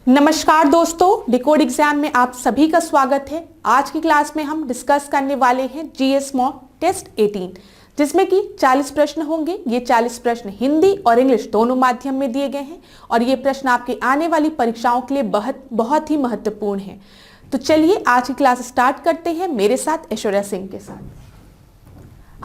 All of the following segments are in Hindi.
नमस्कार दोस्तों, डिकोड एग्जाम में आप सभी का स्वागत है। आज की क्लास में हम डिस्कस करने वाले हैं जीएस मॉक टेस्ट 18, जिसमें कि 40 प्रश्न होंगे। ये 40 प्रश्न हिंदी और इंग्लिश दोनों माध्यम में दिए गए हैं और ये प्रश्न आपके आने वाली परीक्षाओं के लिए बहुत ही महत्वपूर्ण है। तो चलिए आज की क्लास स्टार्ट करते हैं मेरे साथ, ऐश्वर्या सिंह के साथ।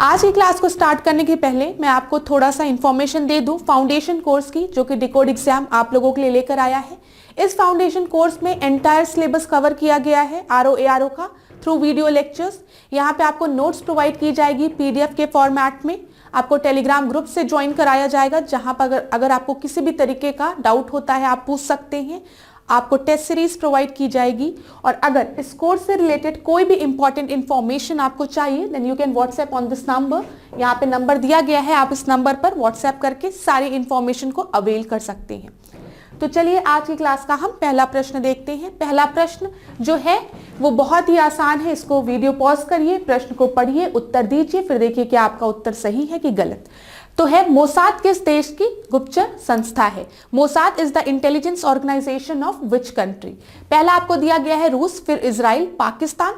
आज की क्लास को स्टार्ट करने के पहले मैं आपको थोड़ा सा इंफॉर्मेशन दे दूं फाउंडेशन कोर्स की, जो कि डिकोड एग्जाम आप लोगों के लिए लेकर आया है। इस फाउंडेशन कोर्स में एंटायर सिलेबस कवर किया गया है आरओ का थ्रू वीडियो लेक्चर्स। यहाँ पे आपको नोट्स प्रोवाइड की जाएगी पीडीएफ के फॉर्मेट में। आपको टेलीग्राम ग्रुप से ज्वाइन कराया जाएगा, जहां पर अगर आपको किसी भी तरीके का डाउट होता है आप पूछ सकते हैं। आपको टेस्ट सीरीज प्रोवाइड की जाएगी और अगर इस कोर्स से रिलेटेड कोई भी इंपॉर्टेंट इंफॉर्मेशन आपको चाहिए then you can WhatsApp on this number. यहाँ पे नंबर दिया गया है, आप इस नंबर पर व्हाट्सएप करके सारी इंफॉर्मेशन को अवेल कर सकते हैं। तो चलिए आज की क्लास का हम पहला प्रश्न देखते हैं। पहला प्रश्न जो है वो बहुत ही आसान है। इसको वीडियो पॉज करिए, प्रश्न को पढ़िए, उत्तर दीजिए, फिर देखिए कि आपका उत्तर सही है कि गलत। तो है, मोसाद किस देश की गुप्तचर संस्था है? Mossad is the intelligence organisation of which country? पहला आपको दिया गया है रूस, फिर इजराइल, पाकिस्तान,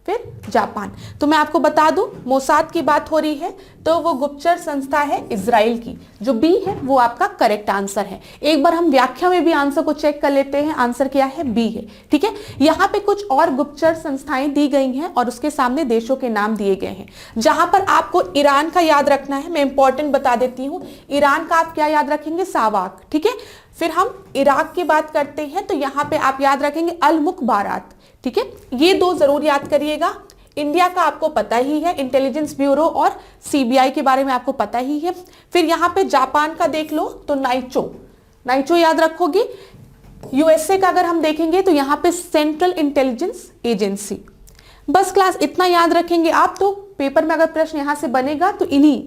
फिर जापान। तो मैं आपको बता दूं, मोसाद की बात हो रही है तो वो गुप्तचर संस्था है इजराइल की। जो बी है वो आपका करेक्ट आंसर है। एक बार हम व्याख्या में भी आंसर को चेक कर लेते हैं। आंसर क्या है? बी है। ठीक है, यहाँ पे कुछ और गुप्तचर संस्थाएं दी गई हैं और उसके सामने देशों के नाम दिए गए हैं। जहां पर आपको ईरान का याद रखना है, मैं इंपॉर्टेंट बता देती हूँ। ईरान का आप क्या याद रखेंगे? सावाक। ठीक है, फिर हम इराक की बात करते हैं तो यहाँ पे आप याद रखेंगे अल मुखबारात। ठीक है, ये दो जरूर याद करिएगा। इंडिया का आपको पता ही है, इंटेलिजेंस ब्यूरो और सीबीआई के बारे में आपको पता ही है। फिर यहाँ पे जापान का देख लो तो नाइचो याद रखोगे। यूएसए का अगर हम देखेंगे तो यहाँ पे सेंट्रल इंटेलिजेंस एजेंसी। बस क्लास इतना याद रखेंगे आप, तो पेपर में अगर प्रश्न यहाँ से बनेगा तो इन्हीं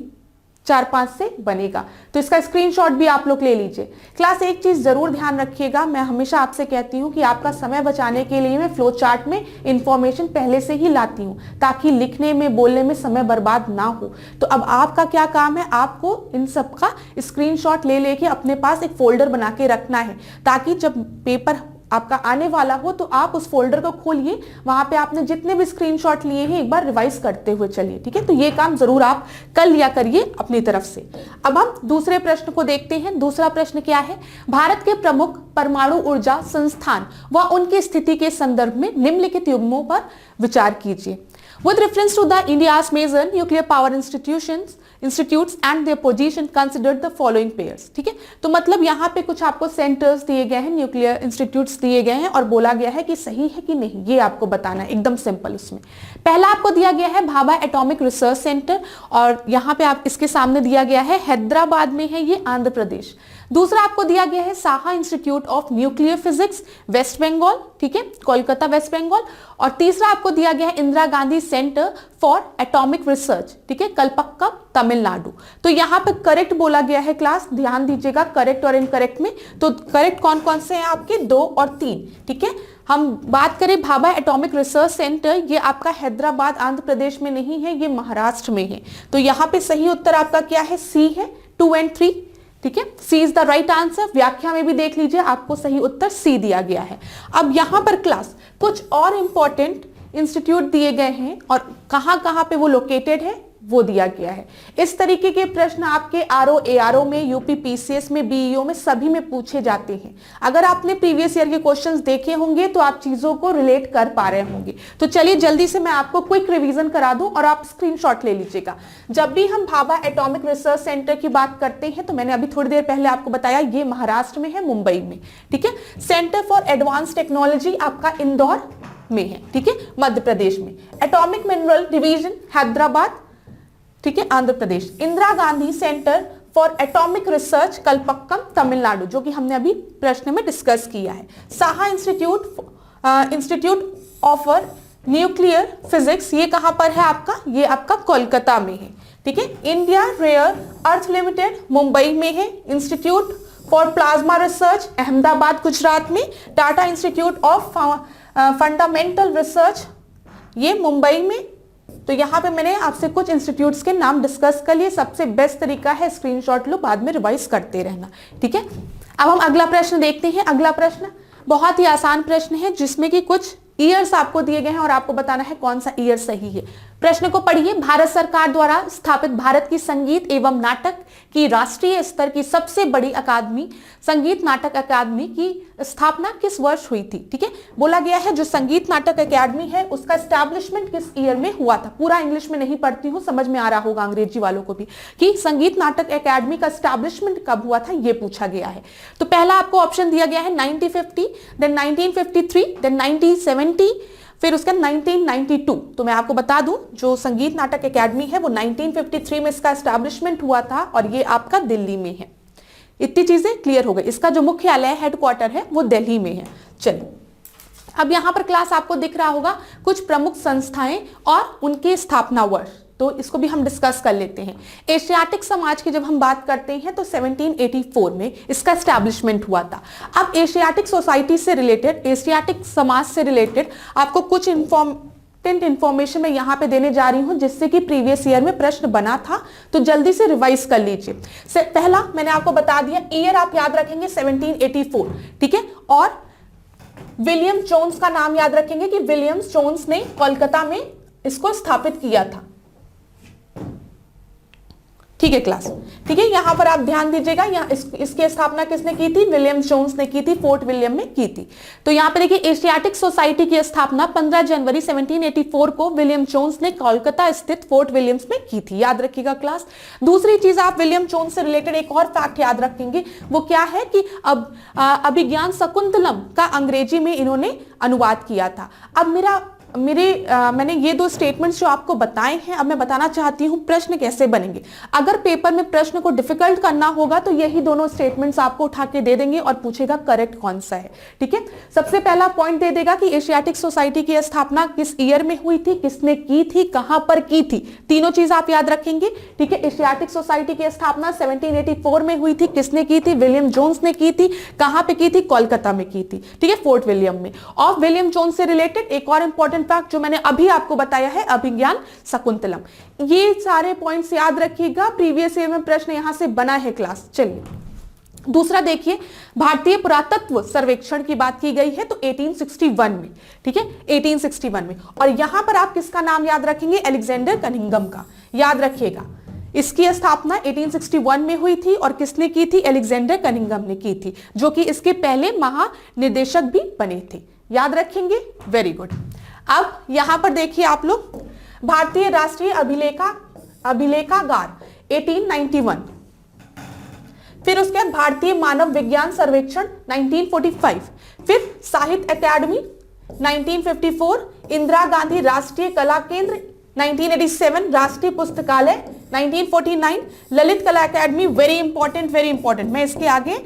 4-5 से बनेगा। तो इसका स्क्रीनशॉट भी आप लोग ले लीजिए। क्लास एक चीज जरूर ध्यान रखिएगा, मैं हमेशा आपसे कहती हूँ कि आपका समय बचाने के लिए मैं फ्लो चार्ट में इंफॉर्मेशन पहले से ही लाती हूँ, ताकि लिखने में बोलने में समय बर्बाद ना हो। तो अब आपका क्या काम है, आपको इन सब का स्क्रीनशॉट ले लेके अपने पास एक फोल्डर बना के रखना है, ताकि जब पेपर आपका आने वाला हो तो आप उस फोल्डर को खोलिए, वहां पे आपने जितने भी स्क्रीनशॉट लिए हैं एक बार रिवाइज करते हुए चलिए। ठीक है, तो ये काम जरूर आप कर लिया करिए अपनी तरफ से। अब हम दूसरे प्रश्न को देखते हैं। दूसरा प्रश्न क्या है? भारत के प्रमुख परमाणु ऊर्जा संस्थान व उनकी स्थिति के संदर्भ में निम्नलिखित युग्मों पर विचार कीजिए। With reference to the India's major nuclear power institutes and their position, considered the following pairs। ठीक है, तो मतलब यहाँ पे कुछ आपको सेंटर्स दिए गए हैं, न्यूक्लियर इंस्टीट्यूट्स दिए गए हैं और बोला गया है कि सही है कि नहीं, ये आपको बताना है। एकदम सिंपल। उसमें पहला आपको दिया गया है भाभा एटॉमिक रिसर्च सेंटर और यहाँ पे आप इसके सामने दिया गया है हैदराबाद में है, ये आंध्र प्रदेश। दूसरा आपको दिया गया है Saha institute of nuclear physics, west Bengal. ठीक है, कोलकाता, वेस्ट बंगाल। और तीसरा आपको दिया गया है Indira Gandhi centre for atomic research. ठीक है, कलपक्का, तमिलनाडु। तो यहाँ पे करेक्ट बोला गया है क्लास, ध्यान दीजिएगा करेक्ट और इनकरेक्ट में। तो करेक्ट कौन कौन से हैं आपके? 2 और 3। ठीक है, हम बात करें भाभा एटॉमिक रिसर्च सेंटर, ये आपका हैदराबाद आंध्र प्रदेश में नहीं है, ये महाराष्ट्र में है। तो यहाँ पे सही उत्तर आपका क्या है? सी है, 2 और 3। ठीक है, सी इज द राइट आंसर। व्याख्या में भी देख लीजिए, आपको सही उत्तर सी दिया गया है। अब यहां पर क्लास कुछ और इंपॉर्टेंट इंस्टीट्यूट दिए गए हैं और कहां कहां पे वो लोकेटेड है वो दिया गया है। इस तरीके के प्रश्न आपके आरओ में, यूपी पीसीएस में, बीईओ में, सभी में पूछे जाते हैं। अगर आपने प्रीवियस ईयर के क्वेश्चंस देखे होंगे तो आप चीजों को रिलेट कर पा रहे होंगे। तो चलिए जल्दी से मैं आपको क्विक रिवीजन करा दूं और आप स्क्रीनशॉट ले लीजिएगा। जब भी हम भाभा एटॉमिक रिसर्च सेंटर की बात करते हैं तो मैंने अभी थोड़ी देर पहले आपको बताया ये महाराष्ट्र में है, मुंबई में। ठीक है, सेंटर फॉर एडवांस टेक्नोलॉजी आपका इंदौर में है। ठीक है, मध्य प्रदेश में। एटॉमिक मिनरल डिवीजन हैदराबाद, ठीक है, Andhra Pradesh. Indira Gandhi centre for atomic research Kalpakkam, Tamil Nadu, जो कि हमने अभी प्रश्न में डिस्कस किया है। Saha institute of nuclear physics, ये कहां पर है आपका? ये आपका कोलकाता में है। ठीक है, India rare earth limited Mumbai में है। Institute for plasma research Ahmedabad, Gujarat में। Tata institute of fundamental research, ये मुंबई में। तो यहाँ पे मैंने आपसे कुछ इंस्टीट्यूट्स के नाम डिस्कस कर लिए। सबसे बेस्ट तरीका है स्क्रीनशॉट लो, बाद में रिवाइज करते रहना। ठीक है, अब हम अगला प्रश्न देखते हैं। अगला प्रश्न, बहुत ही आसान प्रश्न है जिसमें कि कुछ ईयर्स आपको दिए गए हैं और आपको बताना है कौन सा ईयर सही है। प्रश्न को पढ़िए। भारत सरकार द्वारा स्थापित भारत की संगीत एवं नाटक की राष्ट्रीय स्तर की सबसे बड़ी अकादमी संगीत नाटक अकादमी की स्थापना किस वर्ष हुई थी? ठीक है, बोला गया है जो संगीत नाटक अकादमी है उसका एस्टैब्लिशमेंट किस ईयर में हुआ था। पूरा इंग्लिश में नहीं पढ़ती हूं, समझ में आ रहा होगा अंग्रेजी वालों को भी कि संगीत नाटक अकादमी का एस्टैब्लिशमेंट कब हुआ था, यह पूछा गया है। तो पहला आपको ऑप्शन दिया गया है 1950, देन 1953, देन 1970, फिर उसका 1992। तो मैं आपको बता दूं जो संगीत नाटक अकादमी है वो 1953 में इसका एस्टैब्लिशमेंट हुआ था और ये आपका दिल्ली में है। इतनी चीजें क्लियर हो गई। इसका जो मुख्यालय हेडक्वार्टर है वो दिल्ली में है। चलिए, अब यहां पर क्लास आपको दिख रहा होगा कुछ प्रमुख संस्थाएं और उनके स्थापना वर्ष, तो इसको भी हम डिस्कस कर लेते हैं। एशियाटिक समाज की जब हम बात करते हैं तो 1784 में इसका एस्टैब्लिशमेंट हुआ था। अब एशियाटिक सोसाइटी से रिलेटेड, एशियाटिक समाज से रिलेटेड आपको कुछ इंफॉर्मेशन मैं यहां पे देने जा रही हूं जिससे कि प्रीवियस ईयर में प्रश्न बना था, तो जल्दी से रिवाइज कर लीजिए। पहला मैंने आपको बता दिया, ईयर आप याद रखेंगे 1784, ठीक है, और विलियम जोन्स का नाम याद रखेंगे कि विलियम जोन्स ने कोलकाता में इसको स्थापित किया था। ठीक है क्लास, ठीक है, यहां पर आप ध्यान दीजिएगा। इसकी स्थापना किसने की थी? विलियम जोन्स ने की थी, फोर्ट विलियम में की थी। तो यहां पर देखिए एशियाटिक सोसाइटी की स्थापना 15 जनवरी 1784 को विलियम जोन्स ने कोलकाता स्थित फोर्ट विलियम्स में की थी, याद रखिएगा क्लास। दूसरी चीज आप विलियम जोन्स से रिलेटेड एक और फैक्ट याद रखेंगे, वो क्या है कि अब अभिज्ञान शकुंतलम का अंग्रेजी में इन्होंने अनुवाद किया था। अब मैंने ये दो स्टेटमेंट्स जो आपको बताए हैं, अब मैं बताना चाहती हूं प्रश्न कैसे बनेंगे। अगर पेपर में प्रश्न को डिफिकल्ट करना होगा तो यही दोनों स्टेटमेंट्स आपको उठा के दे देंगे और पूछेगा करेक्ट कौन सा है। ठीक है, सबसे पहला पॉइंट दे देगा कि एशियाटिक सोसाइटी की स्थापना किस ईयर में हुई थी, किसने की थी, कहां पर की थी, तीनों चीज आप याद रखेंगे। ठीक है, एशियाटिक सोसाइटी की स्थापना 1784 में हुई थी, किसने की थी? विलियम जोन्स ने की थी। कहां पे की थी? कोलकाता में की थी। ठीक है, फोर्ट विलियम में। और विलियम जोन्स से रिलेटेड एक और इंपॉर्टेंट फैक्ट जो मैंने अभी आपको बताया है, अभिज्ञान शकुंतलम। ये सारे पॉइंट्स याद रखिएगा, प्रीवियस ईयर में प्रश्न यहां से बना है क्लास। चलिए दूसरा देखिए, भारतीय पुरातत्व सर्वेक्षण की बात की गई है तो 1861 में, ठीक है, 1861 में। और यहां पर आप किसका नाम याद रखेंगे? अलेक्जेंडर कनिंघम का, याद रखिएगा। इसकी स्थापना 1861 में हुई थी और किसने की थी? अलेक्जेंडर कनिंघम ने की थी, जो कि इसके पहले महानिदेशक भी बने थे, याद रखेंगे। Very good. अब यहां पर देखिए आप लोग, भारतीय राष्ट्रीय अभिलेखागार 1891, फिर उसके बाद भारतीय मानव विज्ञान सर्वेक्षण 1945, फिर साहित्य अकादमी 1954, इंदिरा गांधी राष्ट्रीय कला केंद्र 1987, राष्ट्रीय पुस्तकालय 1949, ललित कला अकादमी। वेरी इंपॉर्टेंट, मैं इसके आगे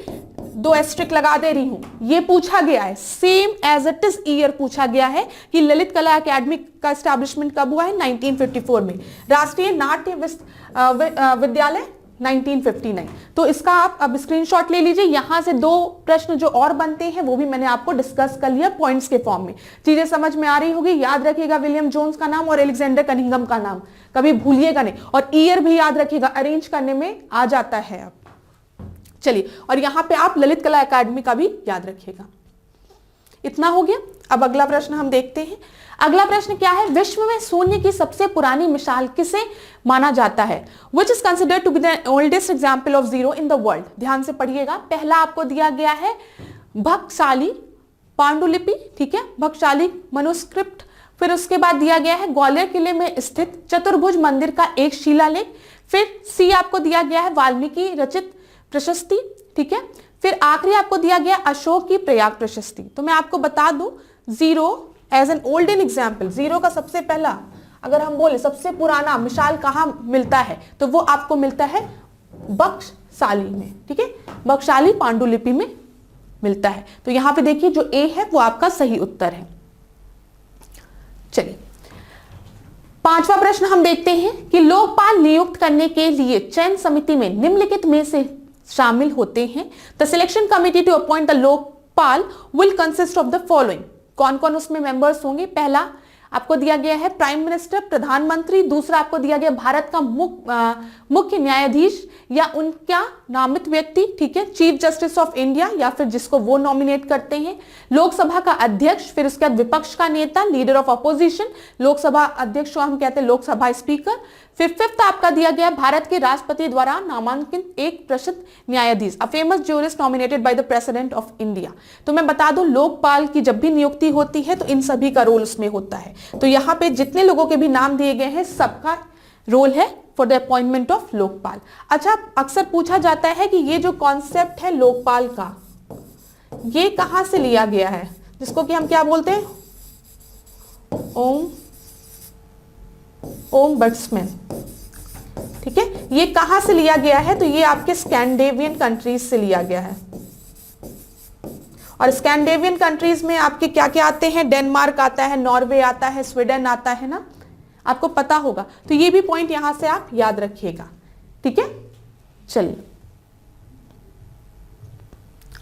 2 एस्ट्रिक लगा दे रही हूं, ये पूछा गया है, same as it is year पूछा गया है कि ललित कला अकादमी का एस्टैब्लिशमेंट कब हुआ है? 1954 में। राष्ट्रीय नाट्य विद्यालय 1959। तो इसका आप अब स्क्रीनशॉट ले लीजिए। यहां से 2 प्रश्न जो और बनते हैं वो भी मैंने आपको डिस्कस कर लिया पॉइंट्स के फॉर्म में। चीजें समझ में आ रही होगी, याद रखिएगा विलियम जोन्स का नाम और अलेक्जेंडर कनिंघम का नाम, कभी भूलिएगा नहीं। और ईयर भी याद रखिएगा, अरेंज करने में आ जाता है। अब चलिए, और यहां पे आप ललित कला अकादमी का भी याद रखिएगा। इतना हो गया। अब अगला प्रश्न हम देखते हैं। अगला प्रश्न क्या है? विश्व में शून्य की सबसे पुरानी मिसाल किसे माना जाता है? Which is considered to be the oldest example of zero in the world? ध्यान से पढ़िएगा। पहला आपको दिया गया है भक्तशाली पांडुलिपि, ठीक है, भक्तशाली मनुस्क्रिप्ट। फिर उसके बाद दिया गया है ग्वालियर किले में स्थित चतुर्भुज मंदिर का एक शिलालेख। फिर सी आपको दिया गया है वाल्मीकि रचित प्रशस्ति, ठीक है। फिर आखिरी आपको दिया गया अशोक की प्रयाग प्रशस्ति। तो मैं आपको बता दूं, zero as an olden example, जीरो का सबसे पहला अगर हम बोले सबसे पुराना मिसाल कहां मिलता है तो वो आपको मिलता है बख्शाली में, ठीक है, बख्शाली पांडुलिपि में मिलता है। तो यहां पे देखिए जो ए है वो आपका सही उत्तर है। चलिए 5वां प्रश्न हम देखते हैं कि लोकपाल नियुक्त करने के लिए चयन समिति में निम्नलिखित में से शामिल होते हैं। The selection committee to appoint the Lokpal will consist of the following. कौन कौन उसमें मेंबर्स होंगे? पहला आपको दिया गया है प्राइम मिनिस्टर, प्रधानमंत्री। दूसरा आपको दिया गया भारत का मुख्य न्यायाधीश या उनका नामित व्यक्ति, ठीक है, चीफ जस्टिस ऑफ इंडिया या फिर जिसको वो नॉमिनेट करते हैं। लोकसभा का अध्यक्ष, फिर उसके बाद विपक्ष का नेता, लीडर ऑफ अपोजिशन। लोकसभा अध्यक्ष को हम कहते हैं लोकसभा स्पीकर। फिर फिफ्थ आपका दिया गया भारत के राष्ट्रपति द्वारा नामांकित एक प्रसिद्ध न्यायाधीश, a famous jurist nominated by the president of India. तो मैं बता दूं, लोकपाल की जब भी नियुक्ति होती है तो इन सभी का रोल उसमें होता है। तो यहाँ पे जितने लोगों के भी नाम दिए गए हैं सबका रोल है for the appointment of Lokpal. अच्छा, अक्सर पूछा जाता है कि ये जो कॉन्सेप्ट है लोकपाल का, ये कहां से लिया गया है, जिसको कि हम क्या बोलते हैं, ओम्बड्समैन, ठीक है, ये कहां से लिया गया है, तो ये आपके स्कैंडिनेवियन कंट्रीज से लिया गया है। और स्कैंडिनेवियन कंट्रीज में आपके क्या क्या आते हैं, डेनमार्क आता है, नॉर्वे आता है, स्वीडन आता है ना, आपको पता होगा। तो ये भी पॉइंट यहां से आप याद रखिएगा, ठीक है। चलिए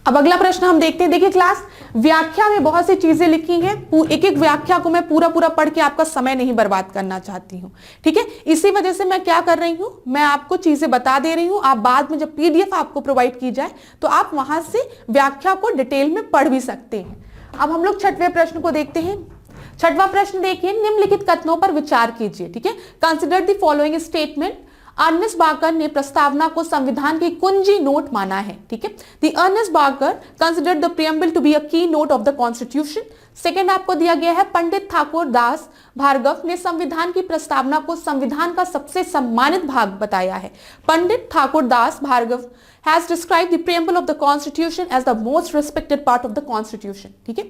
अब अगला प्रश्न हम देखते हैं। देखिए क्लास, व्याख्या में बहुत सी चीजें लिखी हैं, एक एक व्याख्या को मैं पूरा पूरा पढ़ के आपका समय नहीं बर्बाद करना चाहती हूं, ठीक है। इसी वजह से मैं क्या कर रही हूं, मैं आपको चीजें बता दे रही हूं। आप बाद में जब पीडीएफ आपको प्रोवाइड की जाए तो आप वहां से व्याख्या को डिटेल में पढ़ भी सकते हैं। अब हम लोग छठवें प्रश्न को देखते हैं। छठवां प्रश्न देखिए, निम्नलिखित कथनों पर विचार कीजिए, ठीक है। Consider the following statement. Ernest Barker ने प्रस्तावना को संविधान की कुंजी नोट माना है, ठीक है। The Ernest Barker considered the preamble to be a key note of the constitution. Second आपको दिया गया है, पंडित ठाकुर दास भार्गव ने संविधान की प्रस्तावना को संविधान का सबसे सम्मानित भाग बताया है। पंडित Thakur Das Bhargava has described the preamble of the constitution as the most respected part of the constitution, ठीक है।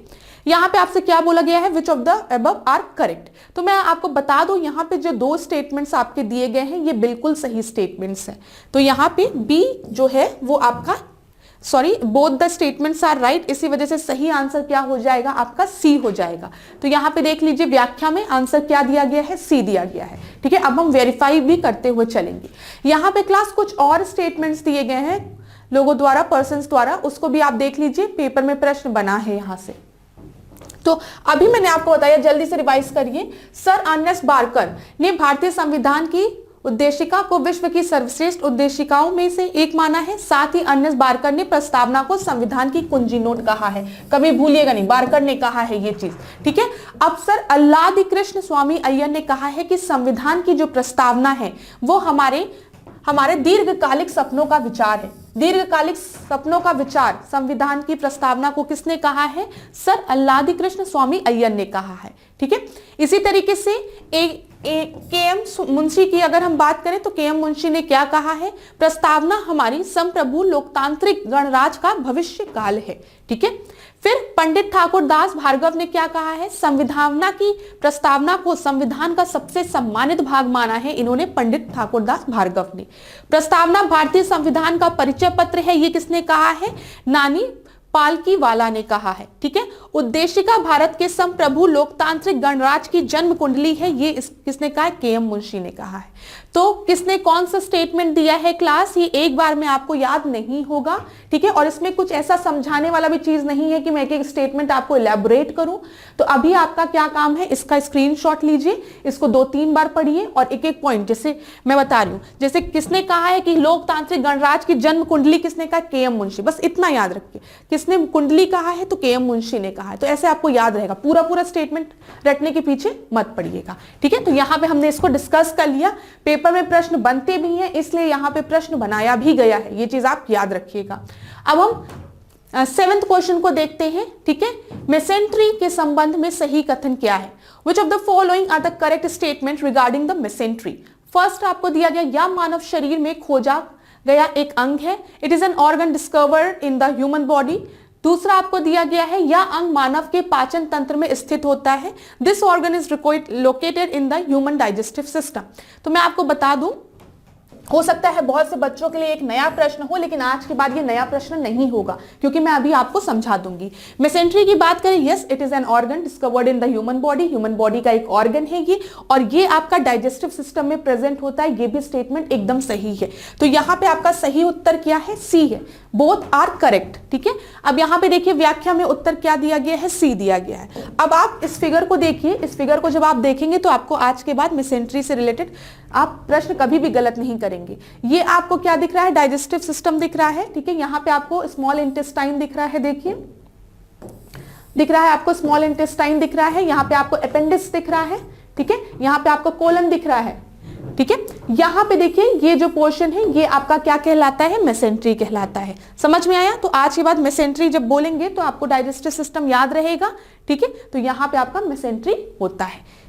यहां पे आपसे क्या बोला गया है, which of the above are correct। तो मैं आपको बता दूं, यहां पे जो दो स्टेटमेंट्स आपके दिए गए हैं ये बिल्कुल सही स्टेटमेंट्स हैं। तो यहां पे बी जो है वो आपका, sorry, both the statements are right, इसी वजह से सही आंसर क्या हो जाएगा, आपका सी हो जाएगा। तो यहां पे देख लीजिए, व्याख्या में आंसर क्या दिया गया है, सी दिया गया है, ठीक है। अब हम वेरीफाई भी करते हुए चलेंगे। यहां पे क्लास कुछ और स्टेटमेंट्स दिए गए हैं लोगों द्वारा, पर्सन्स द्वारा, उसको भी आप देख लीजिए, पेपर में प्रश्न बना है यहां से। तो अभी मैंने आपको बताया, जल्दी से रिवाइज करिए। सर अर्नेस्ट बार्कर ने भारतीय संविधान की उद्देशिका को विश्व की सर्वश्रेष्ठ उद्देशिकाओं में से एक माना है। साथ ही अर्नेस्ट बार्कर ने प्रस्तावना को संविधान की कुंजी नोट कहा है, कभी भूलिएगा नहीं, बार्कर ने कहा है ये चीज, ठीक है। अब सर अल्लादी कृष्ण स्वामी अय्यर ने कहा है कि संविधान की जो प्रस्तावना है वो हमारे दीर्घकालिक सपनों का विचार है। दीर्घकालिक सपनों का विचार, संविधान की प्रस्तावना को किसने कहा है, सर अल्लादी कृष्ण स्वामी अय्यर ने कहा है, ठीक है। इसी तरीके से के.एम. मुंशी की अगर हम बात करें तो के.एम. मुंशी ने क्या कहा है, प्रस्तावना हमारी संप्रभु लोकतांत्रिक गणराज्य का भविष्य काल है, ठीक है। फिर पंडित ठाकुर दास भार्गव ने क्या कहा है, संविधान की प्रस्तावना को संविधान का सबसे सम्मानित भाग माना है, इन्होंने पंडित ठाकुर दास भार्गव ने। प्रस्तावना भारतीय संविधान का परिचय पत्र है, ये किसने कहा है, नानी पालकीवाला ने कहा है, ठीक है। उद्देशिका भारत के संप्रभु लोकतांत्रिक गणराज्य की जन्म कुंडली है, ये किसने कहा है, के.एम. मुंशी ने कहा है। तो किसने कौन सा स्टेटमेंट दिया है क्लास, ये एक बार में आपको याद नहीं होगा, ठीक है। और इसमें कुछ ऐसा समझाने वाला भी चीज नहीं है कि मैं एक एक स्टेटमेंट आपको इलेबोरेट करूं। तो अभी आपका क्या काम है, इसका स्क्रीनशॉट लीजिए, इसको 2-3 बार पढ़िए और एक एक पॉइंट, जैसे मैं बता रही हूं, जैसे किसने कहा है कि लोकतांत्रिक गणराज्य की जन्म कुंडली किसने कहा, के.एम. मुंशी, बस इतना याद रखिए। किसने कुंडली कहा है, तो के.एम. मुंशी ने कहा है। तो ऐसे आपको याद रहेगा, पूरा पूरा स्टेटमेंट रटने के पीछे मत पड़िएगा, ठीक है। तो यहां पे हमने इसको डिस्कस कर लिया, पेपर में प्रश्न बनते भी हैं इसलिए यहां पे प्रश्न बनाया भी गया है, ये चीज आप याद रखिएगा। अब हम 7th क्वेश्चन को देखते हैं, ठीक है। मेसेंट्री के संबंध में सही कथन क्या है, which of the following are the correct statement regarding the mesentery. First आपको दिया गया, यह मानव शरीर में खोजा गया एक अंग है, it is an organ discovered in the human body. दूसरा आपको दिया गया है, यह अंग मानव के पाचन तंत्र में स्थित होता है, this organ is located in the human digestive system. तो मैं आपको बता दूं, हो सकता है बहुत से बच्चों के लिए एक नया प्रश्न हो, लेकिन आज के बाद ये नया प्रश्न नहीं होगा क्योंकि मैं अभी आपको समझा दूंगी। मेसेंट्री की बात करें, yes it is an organ discovered in the human body का एक ऑर्गन है ये, और ये आपका डाइजेस्टिव सिस्टम में प्रेजेंट होता है। ये भी स्टेटमेंट एकदम सही है। तो यहाँ पे आपका सही उत्तर क्या है? सी है। Both are correct. ठीक है, अब यहाँ पे देखिए व्याख्या में उत्तर क्या दिया गया है? सी दिया गया है। अब आप इस फिगर को देखिए, इस फिगर को जब आप देखेंगे तो आपको आज के बाद मेसेंट्री से रिलेटेड आप प्रश्न कभी भी गलत नहीं करेंगे। ये आपको क्या दिख रहा है? डाइजेस्टिव सिस्टम दिख रहा है। ठीक है, यहाँ पे आपको स्मॉल इंटेस्टाइन दिख रहा है, देखिए दिख रहा है आपको स्मॉल इंटेस्टाइन दिख रहा है, यहाँ पे आपको अपेंडिक्स दिख रहा है। ठीक है, यहाँ पे आपको कोलन दिख रहा है। ठीक है, यहाँ पे देखिए ये जो पोर्शन है ये आपका क्या कहलाता है? मेसेंट्री कहलाता है। समझ में आया? तो आज के बाद मेसेंट्री जब बोलेंगे तो आपको डाइजेस्टिव सिस्टम याद रहेगा। ठीक है, तो यहाँ पे आपका मेसेंट्री होता है।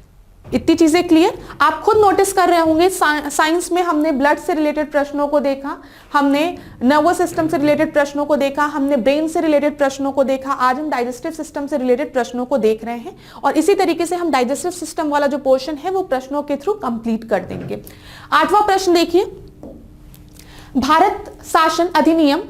इतनी चीजें क्लियर? आप खुद नोटिस कर रहे होंगे साइंस में हमने ब्लड से रिलेटेड प्रश्नों को देखा, हमने नर्वस सिस्टम से रिलेटेड प्रश्नों को देखा, हमने ब्रेन से रिलेटेड प्रश्नों को देखा। आज हम डाइजेस्टिव सिस्टम से रिलेटेड प्रश्नों को देख रहे हैं और इसी तरीके से हम डाइजेस्टिव सिस्टम वाला जो पोर्शन है वो प्रश्नों के थ्रू कंप्लीट कर देंगे। 8वां प्रश्न देखिए, भारत शासन अधिनियम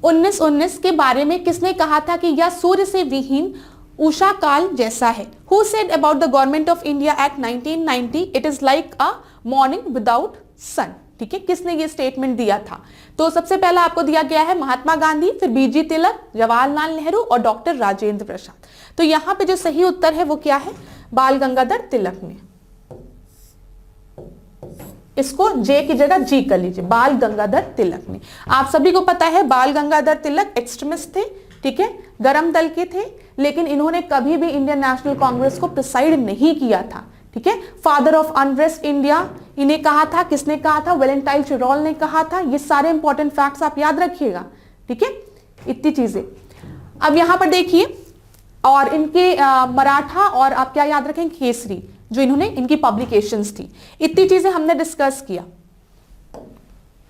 1919 के बारे में किसने कहा था कि यह सूर्य से विहीन उषा काल जैसा है? Who said about the Government of India Act 1990 it is like a morning without sun? ठीक है, किसने ये स्टेटमेंट दिया था? तो सबसे पहला आपको दिया गया है महात्मा गांधी, फिर बीजी तिलक, जवाहरलाल नेहरू और डॉक्टर राजेंद्र प्रसाद। तो यहाँ पे जो सही उत्तर है वो क्या है? बाल गंगाधर तिलक ने। इसको जे की जगह जी कर लीजिए, बाल गंगाधर तिलक ने। आप सभी को पता है बाल गंगाधर तिलक एक्सट्रीमिस्ट थे। ठीक है, गरम दल के थे, लेकिन इन्होंने कभी भी इंडियन नेशनल कांग्रेस को प्रिसाइड नहीं किया था। ठीक है, फादर ऑफ अनरेस्ट इंडिया इन्हें कहा था। किसने कहा था? वैलेंटाइन चिरॉल ने कहा था। ये सारे इंपॉर्टेंट फैक्ट्स आप याद रखिएगा। ठीक है, इतनी चीजें। अब यहां पर देखिए, और इनके मराठा और आप क्या याद रखें? केसरी, जो इन्होंने इनकी पब्लिकेशंस थी। इतनी चीजें हमने डिस्कस किया।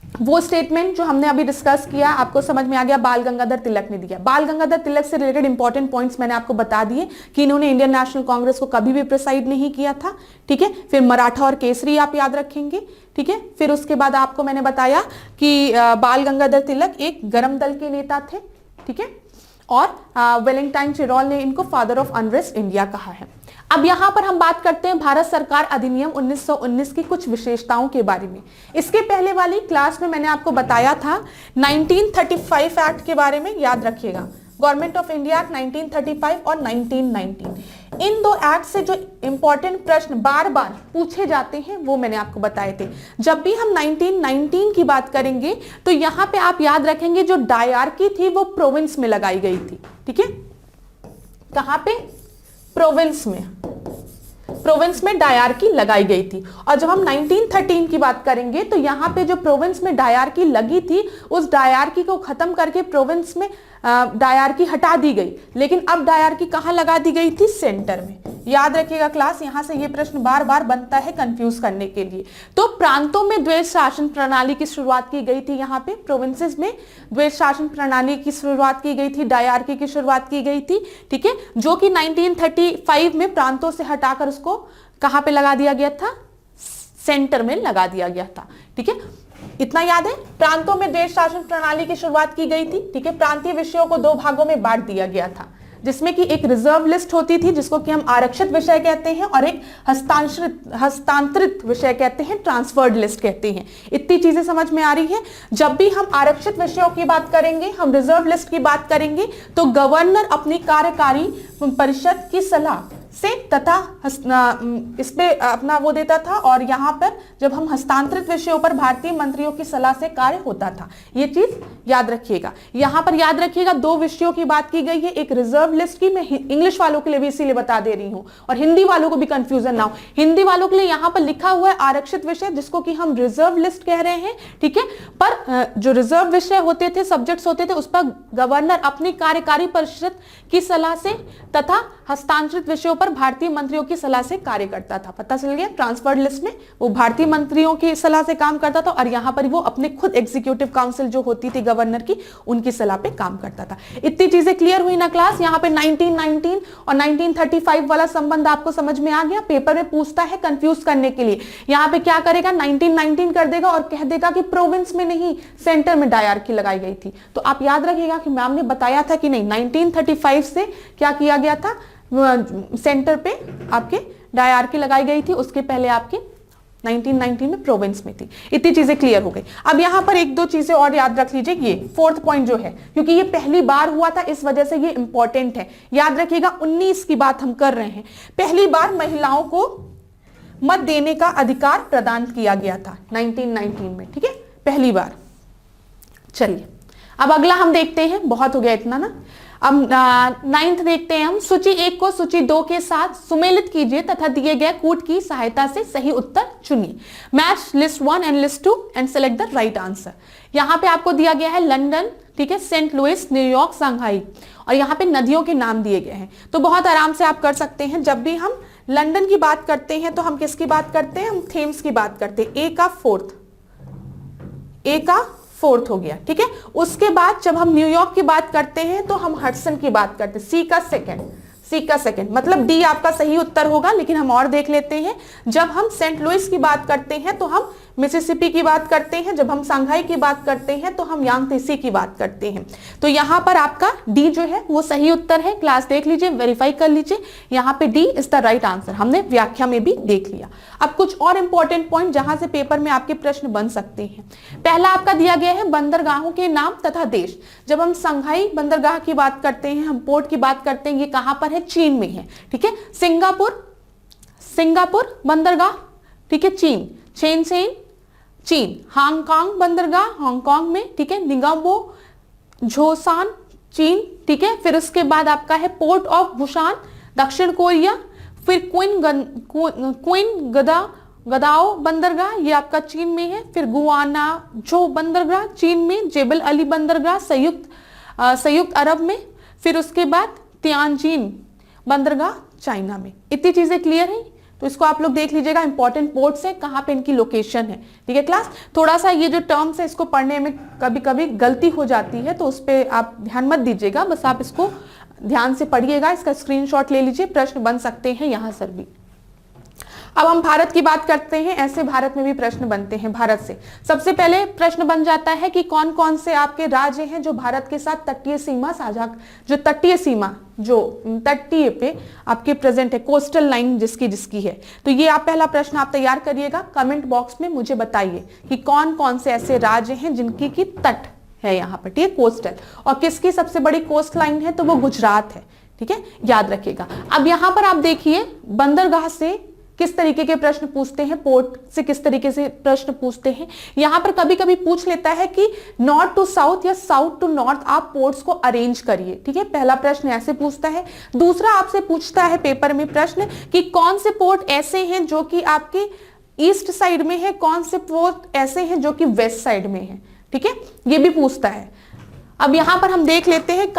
वो स्टेटमेंट जो हमने अभी डिस्कस किया आपको समझ में आ गया, बाल गंगाधर तिलक ने दिया। बाल गंगाधर तिलक से रिलेटेड इंपॉर्टेंट पॉइंट्स मैंने आपको बता दिए कि इन्होंने इंडियन नेशनल कांग्रेस को कभी भी प्रिसाइड नहीं किया था। ठीक है, फिर मराठा और केसरी आप याद रखेंगे। ठीक है, फिर उसके बाद आपको मैंने बताया कि बाल गंगाधर तिलक एक गरम दल के नेता थे। ठीक है, और वैलेंटाइन चिरॉल ने इनको फादर ऑफ अनरेस्ट इंडिया कहा है। अब यहां पर हम बात करते हैं भारत सरकार अधिनियम 1919 की कुछ विशेषताओं के बारे में। इसके पहले वाली क्लास में मैंने आपको बताया था 1935 एक्ट के बारे में, याद रखिएगा। गवर्नमेंट ऑफ इंडिया एक्ट 1935 और 1919, इन दो एक्ट से जो इंपॉर्टेंट प्रश्न बार बार पूछे जाते हैं वो मैंने आपको बताए थे। जब भी हम 1919 की बात करेंगे तो यहां पे आप याद रखेंगे जो डायरकी थी वो प्रोविंस में लगाई गई थी। ठीक है, कहां पे? प्रोविंस में डायरकी लगाई गई थी। और जब हम 1913 की बात करेंगे तो यहां पे जो प्रोविंस में डायरकी लगी थी उस डायरकी को खत्म करके प्रोविंस में डायरकी हटा दी गई, लेकिन अब डायरकी कहां लगा दी गई थी? सेंटर में। याद रखिएगा क्लास, यहां से ये प्रश्न बार बार बनता है कंफ्यूज करने के लिए। तो प्रांतों में द्वैध शासन प्रणाली की शुरुआत की गई थी। यहाँ पे प्रोविंसेस में द्वैध शासन प्रणाली की शुरुआत की गई थी, डायरकी की शुरुआत की गई थी। ठीक है, जो कि 1935 में प्रांतों से हटाकर उसको कहां पे लगा दिया गया था? सेंटर में लगा दिया गया था। ठीक है, इतना याद है। प्रांतों में द्वैध शासन प्रणाली की शुरुआत की गई थी। ठीक है, प्रांतीय विषयों को दो भागों में बांट दिया गया था, जिसमें कि एक रिजर्व लिस्ट होती थी जिसको कि हम आरक्षित विषय कहते हैं, और एक हस्तांतरित विषय कहते हैं, ट्रांसफर्ड लिस्ट कहते हैं। इतनी चीजें समझ में आ रही है। जब भी हम आरक्षित विषयों की बात करेंगे, हम रिजर्व लिस्ट की बात करेंगे, तो गवर्नर अपनी कार्यकारी परिषद की सलाह से तथा इस पे अपना वो देता था, और यहाँ पर जब हम हस्तांतरित विषयों पर भारतीय मंत्रियों की सलाह से कार्य होता था। ये चीज याद रखिएगा। यहाँ पर याद रखिएगा दो विषयों की बात की गई है, एक रिजर्व लिस्ट की, मैं इंग्लिश वालों के लिए भी इसीलिए बता दे रही हूँ और हिंदी वालों को भी कंफ्यूजन ना हो। हिंदी वालों के लिए यहाँ पर लिखा हुआ है आरक्षित विषय, जिसको कि हम रिजर्व लिस्ट कह रहे हैं। ठीक है, पर जो रिजर्व विषय होते थे, सब्जेक्ट्स होते थे, उस पर गवर्नर अपनी कार्यकारी परिषद की सलाह से तथा हस्तांतरित विषयों पर पर भारतीय मंत्रियों की सलाह से कार्य करता था। पता चल गया, ट्रांसफर्ड लिस्ट में वो भारतीय मंत्रियों की सलाह से काम करता था और यहाँ पर वो अपने खुद एग्जीक्यूटिव काउंसिल जो होती थी गवर्नर की, उनकी सलाह पे काम करता था। इतनी चीजें क्लियर हुई ना क्लास। यहाँ पे 1919 और 1935 वाला संबंध आपको समझ में आ गया। पेपर में पूछता है कंफ्यूज करने के लिए, यहाँ पे क्या करेगा 1919 कर देगा और कह देगा कि प्रोविंस में नहीं सेंटर में डायरकी लगाई गई थी। तो आप याद रखिएगा कि मैम ने बताया था कि नहीं 1935 से क्या किया गया था, सेंटर पे आपके डायरकी लगाई गई थी, उसके पहले आपके 1919 में प्रोविंस में थी। इतनी चीजें क्लियर हो गई। अब यहां पर एक दो चीजें और याद रख लीजिए, ये फोर्थ पॉइंट जो है, क्योंकि ये पहली बार हुआ था इस वजह से ये इंपॉर्टेंट है। याद रखिएगा 19 की बात हम कर रहे हैं। पहली बार महिलाओं को मत देने का अधिकार प्रदान किया गया था 1919 में, ठीक है, पहली बार। चलिए अब अगला हम देखते हैं, बहुत हो गया इतना ना। अब 9th देखते हैं हम। सूची 1 को सूची 2 के साथ सुमेलित कीजिए तथा दिए गए कूट की सहायता से सही उत्तर चुनिए। Match list 1 and list 2 and select the right answer. यहाँ पे आपको दिया गया है लंदन, ठीक है, सेंट लुइस, न्यूयॉर्क, शंघाई, और यहाँ पे नदियों के नाम दिए गए हैं। तो बहुत आराम से आप कर सकते हैं। जब भी हम लंदन की बात करते हैं तो हम किसकी बात करते हैं, हम थेम्स की बात करते हैं। ए का फोर्थ हो गया, ठीक है। उसके बाद जब हम न्यूयॉर्क की बात करते हैं तो हम हडसन की बात करते हैं। सी का सेकंड, मतलब डी आपका सही उत्तर होगा। लेकिन हम और देख लेते हैं, जब हम सेंट लुइस की बात करते हैं तो हम मिसिसिपी की बात करते हैं, जब हम शंघाई की बात करते हैं तो हम यांगत्से की बात करते हैं। तो यहाँ पर आपका डी जो है वो सही उत्तर है। क्लास देख लीजिए, वेरीफाई कर लीजिए, यहाँ पे D is the right answer. हमने व्याख्या में भी देख लिया। अब कुछ और इंपॉर्टेंट पॉइंट जहां से पेपर में आपके प्रश्न बन सकते हैं। पहला आपका दिया गया है बंदरगाहों के नाम तथा देश। जब हम शंघाई बंदरगाह की बात करते हैं, हम पोर्ट की बात करते हैं, ये कहां पर है, चीन में है, ठीक है। सिंगापुर बंदरगाह, ठीक है, चीन। शेनसेन चीन। हांगकांग बंदरगाह हांगकांग में, ठीक है। निगम्बो झोसान चीन, ठीक है। फिर उसके बाद आपका है पोर्ट ऑफ बुसान दक्षिण कोरिया। फिर क्वीन गदाओ बंदरगाह, ये आपका चीन में है। फिर गुआनाझो बंदरगाह चीन में। जेबल अली बंदरगाह संयुक्त अरब में। फिर उसके बाद तियानजिन बंदरगाह चाइना में। इतनी चीजें क्लियर है। तो इसको आप लोग देख लीजिएगा, इंपॉर्टेंट पोर्ट्स है, कहां पे इनकी लोकेशन है, ठीक है क्लास। थोड़ा सा ये जो टर्म्स है इसको पढ़ने में कभी कभी गलती हो जाती है, तो उस पर आप ध्यान मत दीजिएगा, बस आप इसको ध्यान से पढ़िएगा। इसका स्क्रीनशॉट ले लीजिए, प्रश्न बन सकते हैं यहां सर भी। अब हम भारत की बात करते हैं। ऐसे भारत में भी प्रश्न बनते हैं भारत से। सबसे पहले प्रश्न बन जाता है कि कौन कौन से आपके राज्य हैं जो भारत के साथ तटीय सीमा साझा, जो तटीय पे आपके प्रेजेंट है, कोस्टल लाइन जिसकी है। तो ये आप पहला प्रश्न आप तैयार करिएगा, कमेंट बॉक्स में मुझे बताइए कि कौन कौन से ऐसे राज्य हैं जिनकी की तट है यहाँ पर, ठीक है, कोस्टल। और किसकी सबसे बड़ी कोस्ट लाइन है, तो वो गुजरात है, ठीक है, याद रखिएगा। अब यहाँ पर आप देखिए बंदरगाह से किस तरीके के प्रश्न पूछते हैं, पोर्ट से किस तरीके से प्रश्न पूछते हैं। यहां पर कभी कभी पूछ लेता है कि नॉर्थ टू साउथ या साउथ टू नॉर्थ आप पोर्ट्स को अरेंज करिए, ठीक है। पहला प्रश्न ऐसे पूछता है। दूसरा आपसे पूछता है पेपर में प्रश्न कि कौन से पोर्ट ऐसे हैं जो कि आपके ईस्ट साइड में है, कौन से पोर्ट ऐसे हैं जो कि वेस्ट साइड में है, ठीक है, ये भी पूछता है। अब यहां पर हम देख लेते हैं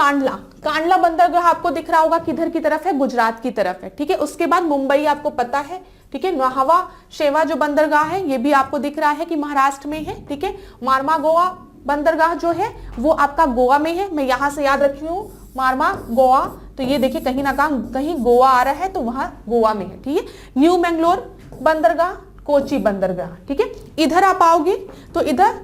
कांडला बंदरगाह आपको दिख रहा होगा किधर की तरफ है, गुजरात की तरफ है, ठीक है। उसके बाद मुंबई आपको पता है, ठीक है। नाहवा शेवा जो बंदरगाह है ये भी आपको दिख रहा है कि महाराष्ट्र में है, ठीक है। मारमा गोवा बंदरगाह जो है वो आपका गोवा में है। मैं यहां से याद रखी हूँ मारमा गोवा, तो ये देखिए कहीं ना कहीं गोवा आ रहा है, तो वहां गोवा में है, ठीक है। न्यू मैंगलोर बंदरगाह कोची बंदरगाह, ठीक है। इधर आप आओगे तो इधर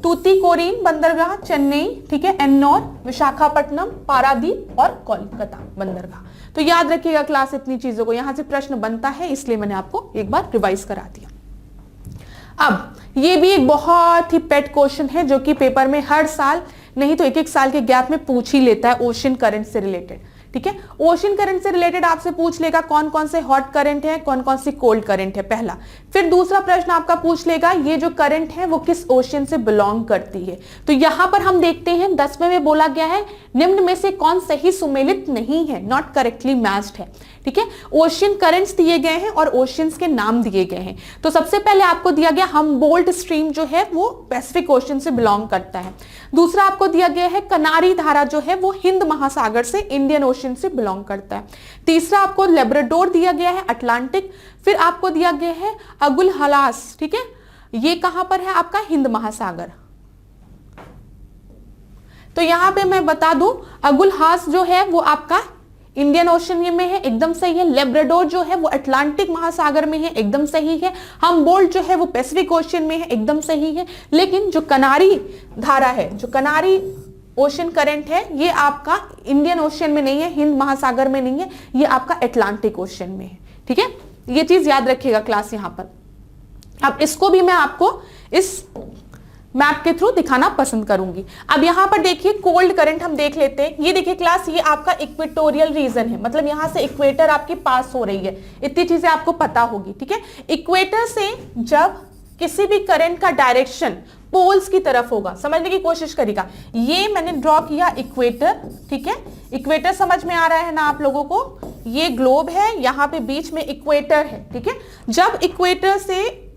तूतीकोरिन बंदरगाह चेन्नई, ठीक है, एन्नौर, विशाखापट्टनम, पारादीप और कोलकाता बंदरगाह। तो याद रखिएगा क्लास इतनी चीजों को, यहां से प्रश्न बनता है, इसलिए मैंने आपको एक बार रिवाइज करा दिया। अब ये भी एक बहुत ही पेट क्वेश्चन है जो कि पेपर में हर साल नहीं तो एक साल के गैप में पूछ ही लेता है, ओशन करंट से रिलेटेड, ठीक है। ओशन करंट से रिलेटेड आपसे पूछ लेगा कौन कौन से हॉट करंट है, कौन कौन सी कोल्ड करंट है, पहला। फिर दूसरा प्रश्न आपका पूछ लेगा ये जो करंट है वो किस ओशन से बिलोंग करती है। तो यहां पर हम देखते हैं 10वें में बोला गया है निम्न में से कौन सही सुमेलित नहीं है, नॉट करेक्टली मैच्ड है, ठीक है। ओशियन करंट्स दिए गए हैं और ओशियंस के नाम दिए गए हैं। तो सबसे पहले आपको दिया गया हम्बोल्ट स्ट्रीम जो है वो पैसिफिक ओशन से बिलोंग करता है। दूसरा आपको दिया गया है कनारी धारा जो है वो हिंद महासागर से इंडियन ओशन ओशन से बिलोंग करता है। तीसरा आपको लेब्राडोर दिया गया है, अटलांटिक। फिर आपको दिया गया है अगुल हलास, ठीक है, ये कहां पर है आपका हिंद महासागर। तो यहां पे मैं बता दूं अगुल हास जो है वो आपका इंडियन ओशन में है, एकदम सही है। लेब्राडोर जो है वो अटलांटिक महासागर में है, एकदम सही है। हम्बोल्ट जो है वो पैसिफिक ओशन में है, एकदम सही है। लेकिन जो कनारी धारा है, जो कनारी ओशन करंट है, ये आपका इंडियन ओशन में नहीं है, हिंद महासागर में नहीं है, ये आपका अटलांटिक ओशन में है, ठीक है। ये चीज याद रखिएगा क्लास यहां पर। अब इसको भी मैं आपको इस मैप के थ्रू दिखाना पसंद करूंगी। अब यहां पर देखिए कोल्ड करंट हम देख लेते हैं। ये देखिए क्लास, ये आपका इक्वेटोरियल रीजन है, मतलब यहां से इक्वेटर आपकी पास हो रही है, इतनी चीजें आपको पता होगी, ठीक है। इक्वेटर से जब किसी भी करंट का डायरेक्शन पोल्स की तरफ होगा, समझने की कोशिश करिएगा। ये मैंने ड्रॉ किया इक्वेटर, ठीक है, इक्वेटर समझ में आ रहा है ना आप लोगों को। ये ग्लोब है, यहां पे बीच में इक्वेटर है, ठीक है। जब इक्वेटर से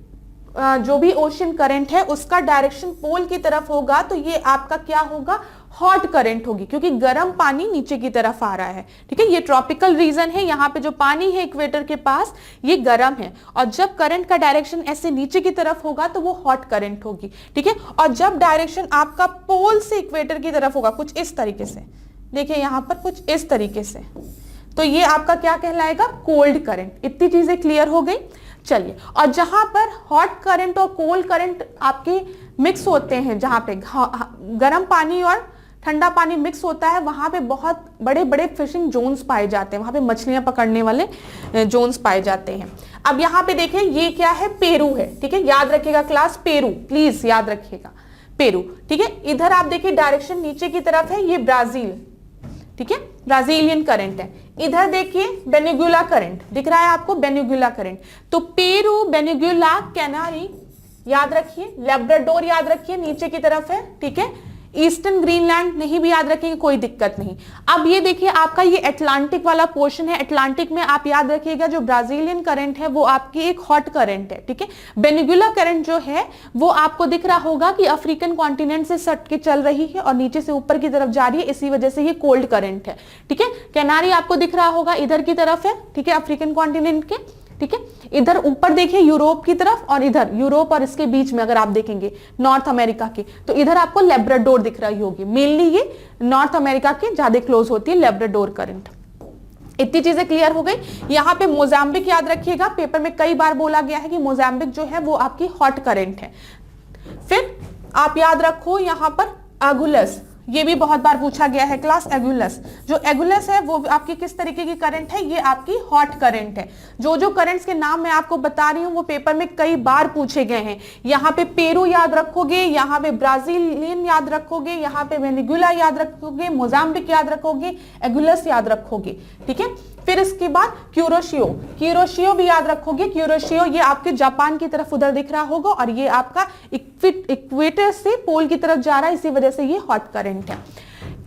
जो भी ओशन करंट है उसका डायरेक्शन पोल की तरफ होगा तो ये आपका क्या होगा, हॉट करंट होगी, क्योंकि गर्म पानी नीचे की तरफ आ रहा है, ठीक है। ये ट्रॉपिकल रीजन है, यहाँ पे जो पानी है इक्वेटर के पास ये गर्म है, और जब करंट का डायरेक्शन ऐसे नीचे की तरफ होगा तो वो हॉट करंट होगी, ठीक है। और जब डायरेक्शन आपका पोल से इक्वेटर की तरफ होगा कुछ इस तरीके से, देखिए यहाँ पर कुछ इस तरीके से, तो ये आपका क्या कहलाएगा, कोल्ड करंट। इतनी चीजें क्लियर हो गई। चलिए, और जहां पर हॉट करंट और कोल्ड करंट आपके मिक्स होते हैं, जहां पे गर्म पानी और ठंडा पानी मिक्स होता है, वहां पे बहुत बड़े बड़े फिशिंग जोन्स पाए जाते हैं, वहां पे मछलियां पकड़ने वाले जोन्स पाए जाते हैं। अब यहाँ पे देखें, ये क्या है, पेरू है, ठीक है, याद रखिएगा क्लास, पेरू, प्लीज याद रखिएगा, पेरू, ठीक है। इधर आप देखिए डायरेक्शन नीचे की तरफ है, ये ब्राजील, ठीक है, ब्राजीलियन करंट है। इधर देखिए बेनेगुला करंट दिख रहा है आपको, बेनेगुला करंट। तो पेरू, बेनेगुला, कैनारी याद रखिए, लेब्राडोर याद रखिए, नीचे की तरफ है, ठीक है। ईस्टर्न ग्रीनलैंड नहीं भी याद रखेंगे, कोई दिक्कत नहीं। अब ये देखिए आपका ये अटलांटिक वाला पोर्शन है, अटलांटिक में आप याद रखिएगा जो ब्राजीलियन करंट है वो आपकी एक हॉट करंट है, ठीक है। बेनेगुला करंट जो है वो आपको दिख रहा होगा कि अफ्रीकन कॉन्टिनेंट से सट के चल रही है और नीचे से ऊपर की तरफ जा रही है, इसी वजह से ये कोल्ड करंट है, ठीक है। कैनारी आपको दिख रहा होगा इधर की तरफ है, ठीक है, अफ्रीकन कॉन्टिनेंट के, ठीक है। इधर ऊपर देखिए यूरोप की तरफ, और इधर यूरोप और इसके बीच में अगर आप देखेंगे नॉर्थ अमेरिका के, तो इधर आपको लेब्राडोर दिख रही होगी। मेनली ये नॉर्थ अमेरिका के ज्यादा क्लोज होती है लेब्राडोर करंट। इतनी चीजें क्लियर हो गई। यहाँ पे मोजाम्बिक याद रखिएगा, पेपर में कई बार बोला गया है कि मोजाम्बिक जो है वो आपकी हॉट करंट है। फिर आप याद रखो यहाँ पर अगुलस, ये भी बहुत बार पूछा गया है क्लास, एगुलस। जो एगुलस है वो आपकी किस तरीके की करंट है, ये आपकी हॉट करंट है। जो करंट्स के नाम मैं आपको बता रही हूँ वो पेपर में कई बार पूछे गए हैं। यहाँ पे पेरू याद रखोगे, यहाँ पे ब्राजीलियन याद रखोगे, यहाँ पे वेनेजुला याद रखोगे, मोजाम्बिक याद रखोगे, एगुलस याद रखोगे, ठीक है। फिर इसके बाद क्यूरोशियो, क्यूरोशियो भी याद रखोगे। क्यूरोशियो ये आपके जापान की तरफ उधर दिख रहा होगा, और ये आपका इक्वेटर से पोल की तरफ जा रहा है, इसी वजह से ये हॉट करंट है।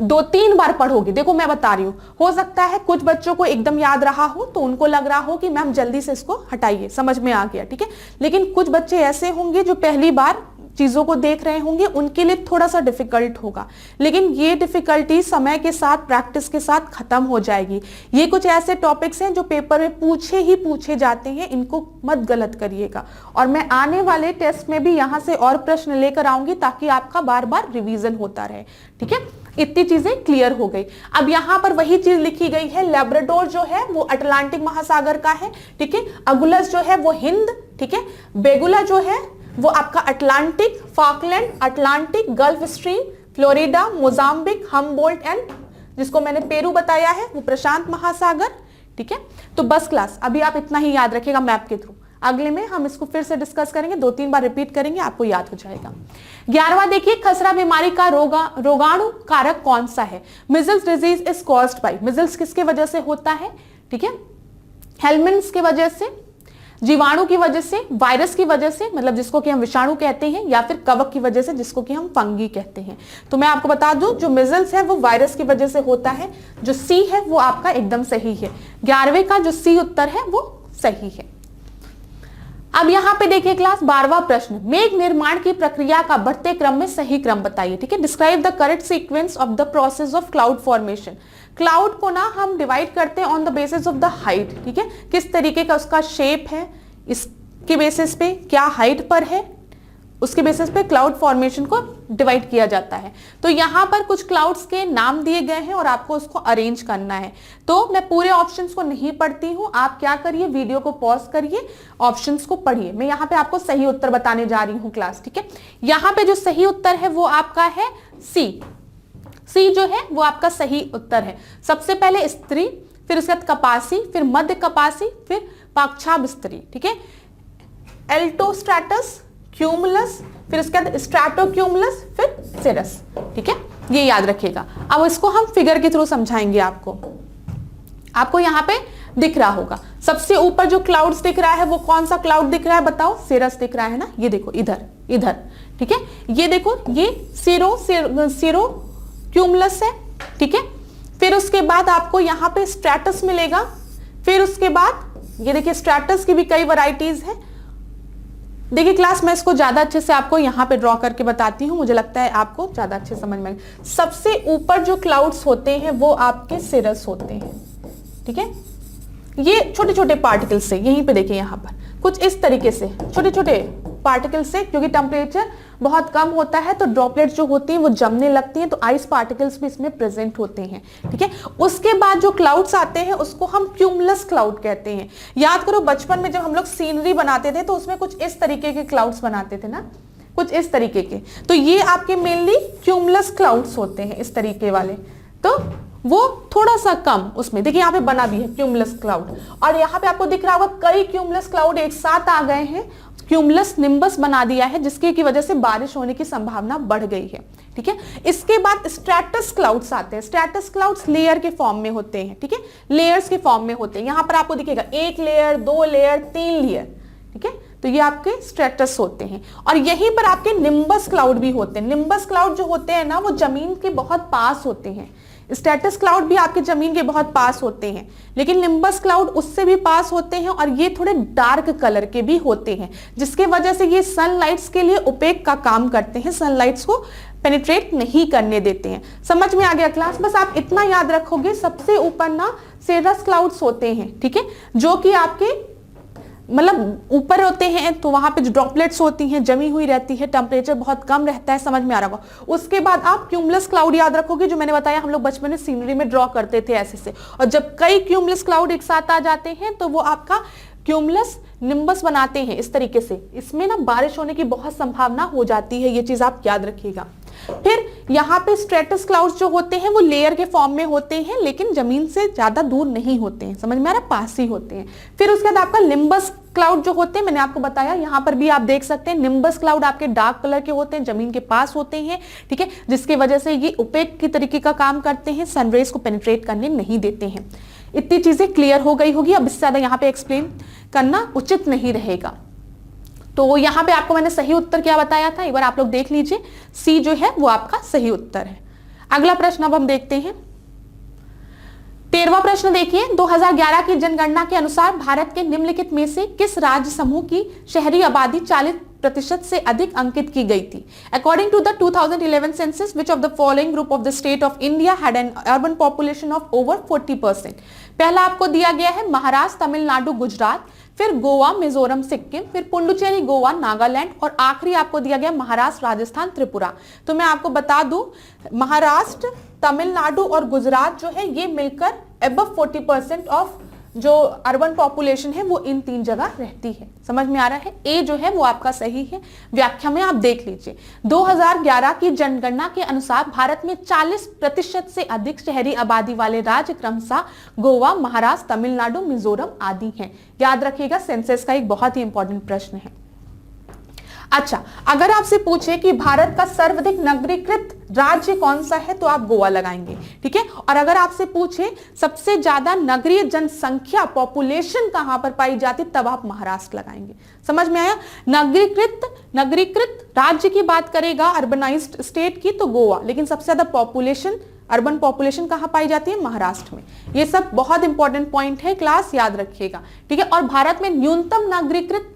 2-3 बार पढ़ोगे, देखो मैं बता रही हूं, हो सकता है कुछ बच्चों को एकदम याद रहा हो तो उनको लग रहा हो कि मैम जल्दी से इसको हटाइए, समझ में आ गया, ठीक है। लेकिन कुछ बच्चे ऐसे होंगे जो पहली बार चीजों को देख रहे होंगे, उनके लिए थोड़ा सा डिफिकल्ट होगा, लेकिन ये डिफिकल्टी समय के साथ, प्रैक्टिस के साथ खत्म हो जाएगी। ये कुछ ऐसे टॉपिक्स हैं जो पेपर में पूछे जाते हैं, इनको मत गलत करिएगा। और मैं आने वाले टेस्ट में भी यहाँ से और प्रश्न लेकर आऊंगी ताकि आपका बार बार रिवीजन होता रहे, ठीक है। इतनी चीजें क्लियर हो गई। अब यहाँ पर वही चीज लिखी गई है, लेब्राडोर जो है वो अटलांटिक महासागर का है, ठीक है। अगुलस जो है वो हिंद, ठीक है। बेगुला जो है वो आपका Atlantic, Falkland, Atlantic, gulf stream, Florida, Mozambique, Humboldt and जिसको मैंने पेरू बताया है वो प्रशांत महासागर, ठीक है। तो बस क्लास अभी आप इतना ही याद रखिएगा मैप के थ्रू। अगले में हम इसको फिर से डिस्कस करेंगे, 2-3 बार रिपीट करेंगे, आपको याद हो जाएगा। 11वां देखिए, खसरा बीमारी का रोगाणु कारक कौन सा है। Measles disease is caused by, measles किसके वजह से होता है, ठीक है, हेलमिंट्स की वजह से, जीवाणु की वजह से, वायरस की वजह से, मतलब जिसको कि हम विषाणु कहते हैं, या फिर कवक की वजह से जिसको कि हम फंगी कहते हैं। तो मैं आपको बता दूं, जो मिजल्स है वो वायरस की वजह से होता है। जो सी है वो आपका एकदम सही है, 11वें का जो सी उत्तर है वो सही है। अब यहाँ पे देखिए क्लास 12वां प्रश्न, मेघ निर्माण की प्रक्रिया का बढ़ते क्रम में सही क्रम बताइए। ठीक है, describe the correct sequence of the process of cloud formation. Cloud को ना हम डिवाइड करते हैं on the basis of the height. ठीक है, किस तरीके का उसका शेप है, इसके बेसिस पे क्या हाइट पर है, उसके बेसिस पे क्लाउड फॉर्मेशन को डिवाइड किया जाता है। तो यहाँ पर कुछ क्लाउड्स के नाम दिए गए हैं और आपको उसको अरेंज करना है। तो मैं पूरे ऑप्शंस को नहीं पढ़ती हूँ, आप क्या करिए, वीडियो को पॉज करिए, ऑप्शंस को पढ़िए। मैं यहाँ पे आपको सही उत्तर बताने जा रही हूँ क्लास। ठीक है, यहाँ पे जो सही उत्तर है वो आपका है सी। सी जो है वो आपका सही उत्तर है। सबसे पहले स्त्री, फिर उसके बाद कपासी, फिर मध्य कपासी, फिर पाकछाब स्त्री। ठीक है, एल्टोस्ट्रैटस, क्यूमुलस, फिर उसके बाद स्ट्रैटोक्यूमुलस, फिर सिरस। ठीक है, ये याद रखिएगा। अब इसको हम फिगर के थ्रू समझाएंगे। आपको यहाँ पे दिख रहा होगा, सबसे ऊपर जो क्लाउड्स दिख रहा है वो कौन सा क्लाउड दिख रहा है बताओ? सिरस दिख रहा है ना, ये देखो इधर इधर। ठीक है, ये देखो ये सिरो क्यूमुलस है। ठीक है, फिर उसके बाद आपको यहाँ पे स्ट्रैटस मिलेगा। फिर उसके बाद ये देखिए स्ट्रैटस की भी कई वैरायटीज है। देखिए क्लास, मैं इसको ज्यादा अच्छे से आपको यहाँ पे ड्रॉ करके बताती हूँ, मुझे लगता है आपको ज्यादा अच्छे समझ में आएगा। सबसे ऊपर जो क्लाउड्स होते हैं वो आपके सिरस होते हैं। ठीक है, ये छोटे छोटे पार्टिकल से, यहीं पे देखिए यहाँ पर कुछ इस तरीके से छोटे छोटे पार्टिकल से, क्योंकि टेम्परेचर बहुत कम होता है तो ड्रॉपलेट्स जो होती हैं वो जमने लगती हैं, तो आइस पार्टिकल्स भी इसमें प्रेजेंट होते हैं। ठीक है, उसके बाद जो क्लाउड्स आते हैं उसको हम क्यूमुलस क्लाउड कहते हैं। याद करो बचपन में जब हम लोग सीनरी बनाते थे तो उसमें कुछ इस तरीके के क्लाउड्स बनाते थे ना, कुछ इस तरीके के, तो ये आपके मेनली क्यूमुलस क्लाउड्स होते हैं, इस तरीके वाले। तो वो थोड़ा सा कम उसमें, देखिए यहाँ पे बना भी है क्यूमुलस क्लाउड, और यहाँ पे आपको दिख रहा होगा कई क्यूमुलस क्लाउड एक साथ आ गए हैं, क्यूमुलस निम्बस बना दिया है, जिसकी की वजह से बारिश होने की संभावना बढ़ गई है। ठीक है, इसके बाद स्ट्रैटस क्लाउड्स आते हैं। स्ट्रैटस क्लाउड्स लेयर के फॉर्म में होते हैं। ठीक है, लेयर्स के फॉर्म में होते हैं। यहाँ पर आपको दिखेगा 1 लेयर, 2 लेयर, 3 लेयर। ठीक है, तो ये आपके स्ट्रैटस होते हैं। और यहीं पर आपके निम्बस क्लाउड भी होते हैं। निम्बस क्लाउड जो होते हैं ना वो जमीन के बहुत पास होते हैं। स्ट्रैटस क्लाउड भी आपके जमीन के बहुत पास होते हैं, लेकिन निम्बस क्लाउड उससे भी पास होते हैं, और ये थोड़े डार्क कलर के भी होते हैं, जिसके वजह से ये सनलाइट्स के लिए ओपेक का काम करते हैं, सनलाइट्स को पेनिट्रेट नहीं करने देते हैं। समझ में आ गया क्लास? बस आप इतना याद रखोगे, सबसे ऊपर ना सर्रस क्लाउड्स होते हैं। ठीक है, जो कि आपके मतलब ऊपर होते हैं, तो वहां पे जो ड्रॉपलेट्स होती हैं जमी हुई रहती है, टेम्परेचर बहुत कम रहता है। समझ में आ रहा होगा। उसके बाद आप क्यूमुलस क्लाउड याद रखोगे, जो मैंने बताया हम लोग बचपन में सीनरी में ड्रॉ करते थे ऐसे से, और जब कई क्यूमुलस क्लाउड एक साथ आ जाते हैं तो वो आपका क्यूमुलस निम्बस बनाते हैं इस तरीके से। इसमें ना बारिश होने की बहुत संभावना हो जाती है, ये चीज आप याद रखिएगा। फिर यहाँ पे स्ट्रेटस क्लाउड्स जो होते हैं वो लेयर के फॉर्म में होते हैं, लेकिन जमीन से ज्यादा दूर नहीं होते हैं, समझ में आ रहा है, पास ही होते हैं। फिर उसके बाद आपका निम्बस क्लाउड जो होते हैं, मैंने आपको बताया, यहाँ पर भी आप देख सकते हैं निम्बस क्लाउड आपके डार्क कलर के होते हैं, जमीन के पास होते हैं। ठीक है, जिसकी वजह से ये ओपेक की तरीके का काम करते हैं, सनरेज को पेनिट्रेट करने नहीं देते हैं। इतनी चीजें क्लियर हो गई होगी, अब इससे ज्यादा यहाँ पे एक्सप्लेन करना उचित नहीं रहेगा। तो यहाँ पे आपको मैंने सही उत्तर क्या बताया था, एक बार आप लोग देख लीजिए। सी जो है वो आपका सही उत्तर है। अगला प्रश्न अब हम देखते हैं। 13वां प्रश्न देखिए, 2011 की जनगणना के अनुसार भारत के निम्नलिखित में से किस राज्य समूह की शहरी आबादी 40% से अधिक अंकित की गई थी? According to the 2011 census, which of the following group of the state of India had an urban population of over 40%? पहला आपको दिया गया है महाराष्ट्र, तमिलनाडु, गुजरात, फिर गोवा, मिजोरम, सिक्किम, फिर पुडुचेरी, गोवा, नागालैंड, और आखिरी आपको दिया गया महाराष्ट्र, राजस्थान, त्रिपुरा। तो मैं आपको बता दूं, महाराष्ट्र, तमिलनाडु और गुजरात जो है ये मिलकर अबव 40% ऑफ जो अर्बन पॉपुलेशन है वो इन 3 जगह रहती है। समझ में आ रहा है? ए जो है वो आपका सही है। व्याख्या में आप देख लीजिए, 2011 की जनगणना के अनुसार भारत में 40% से अधिक शहरी आबादी वाले राज्य क्रमशः गोवा, महाराष्ट्र, तमिलनाडु, मिजोरम आदि हैं। याद रखिएगा, सेंसस का एक बहुत ही इंपॉर्टेंट प्रश्न है। अच्छा, अगर आपसे पूछे कि भारत का सर्वाधिक नगरीकृत राज्य कौन सा है, तो आप गोवा लगाएंगे। ठीक है, और अगर आपसे पूछे सबसे ज्यादा नगरीय जनसंख्या पॉपुलेशन कहां पर पाई जाती, तब आप महाराष्ट्र लगाएंगे। समझ में आया? नगरीकृत राज्य की बात करेगा, अर्बनाइज्ड स्टेट की, तो गोवा, लेकिन सबसे ज्यादा पॉपुलेशन, अर्बन पॉपुलेशन कहां पाई जाती है? महाराष्ट्र में। ये सब बहुत इंपॉर्टेंट पॉइंट है, क्लास याद रखिएगा। ठीक है, और भारत में न्यूनतम नगरीकृत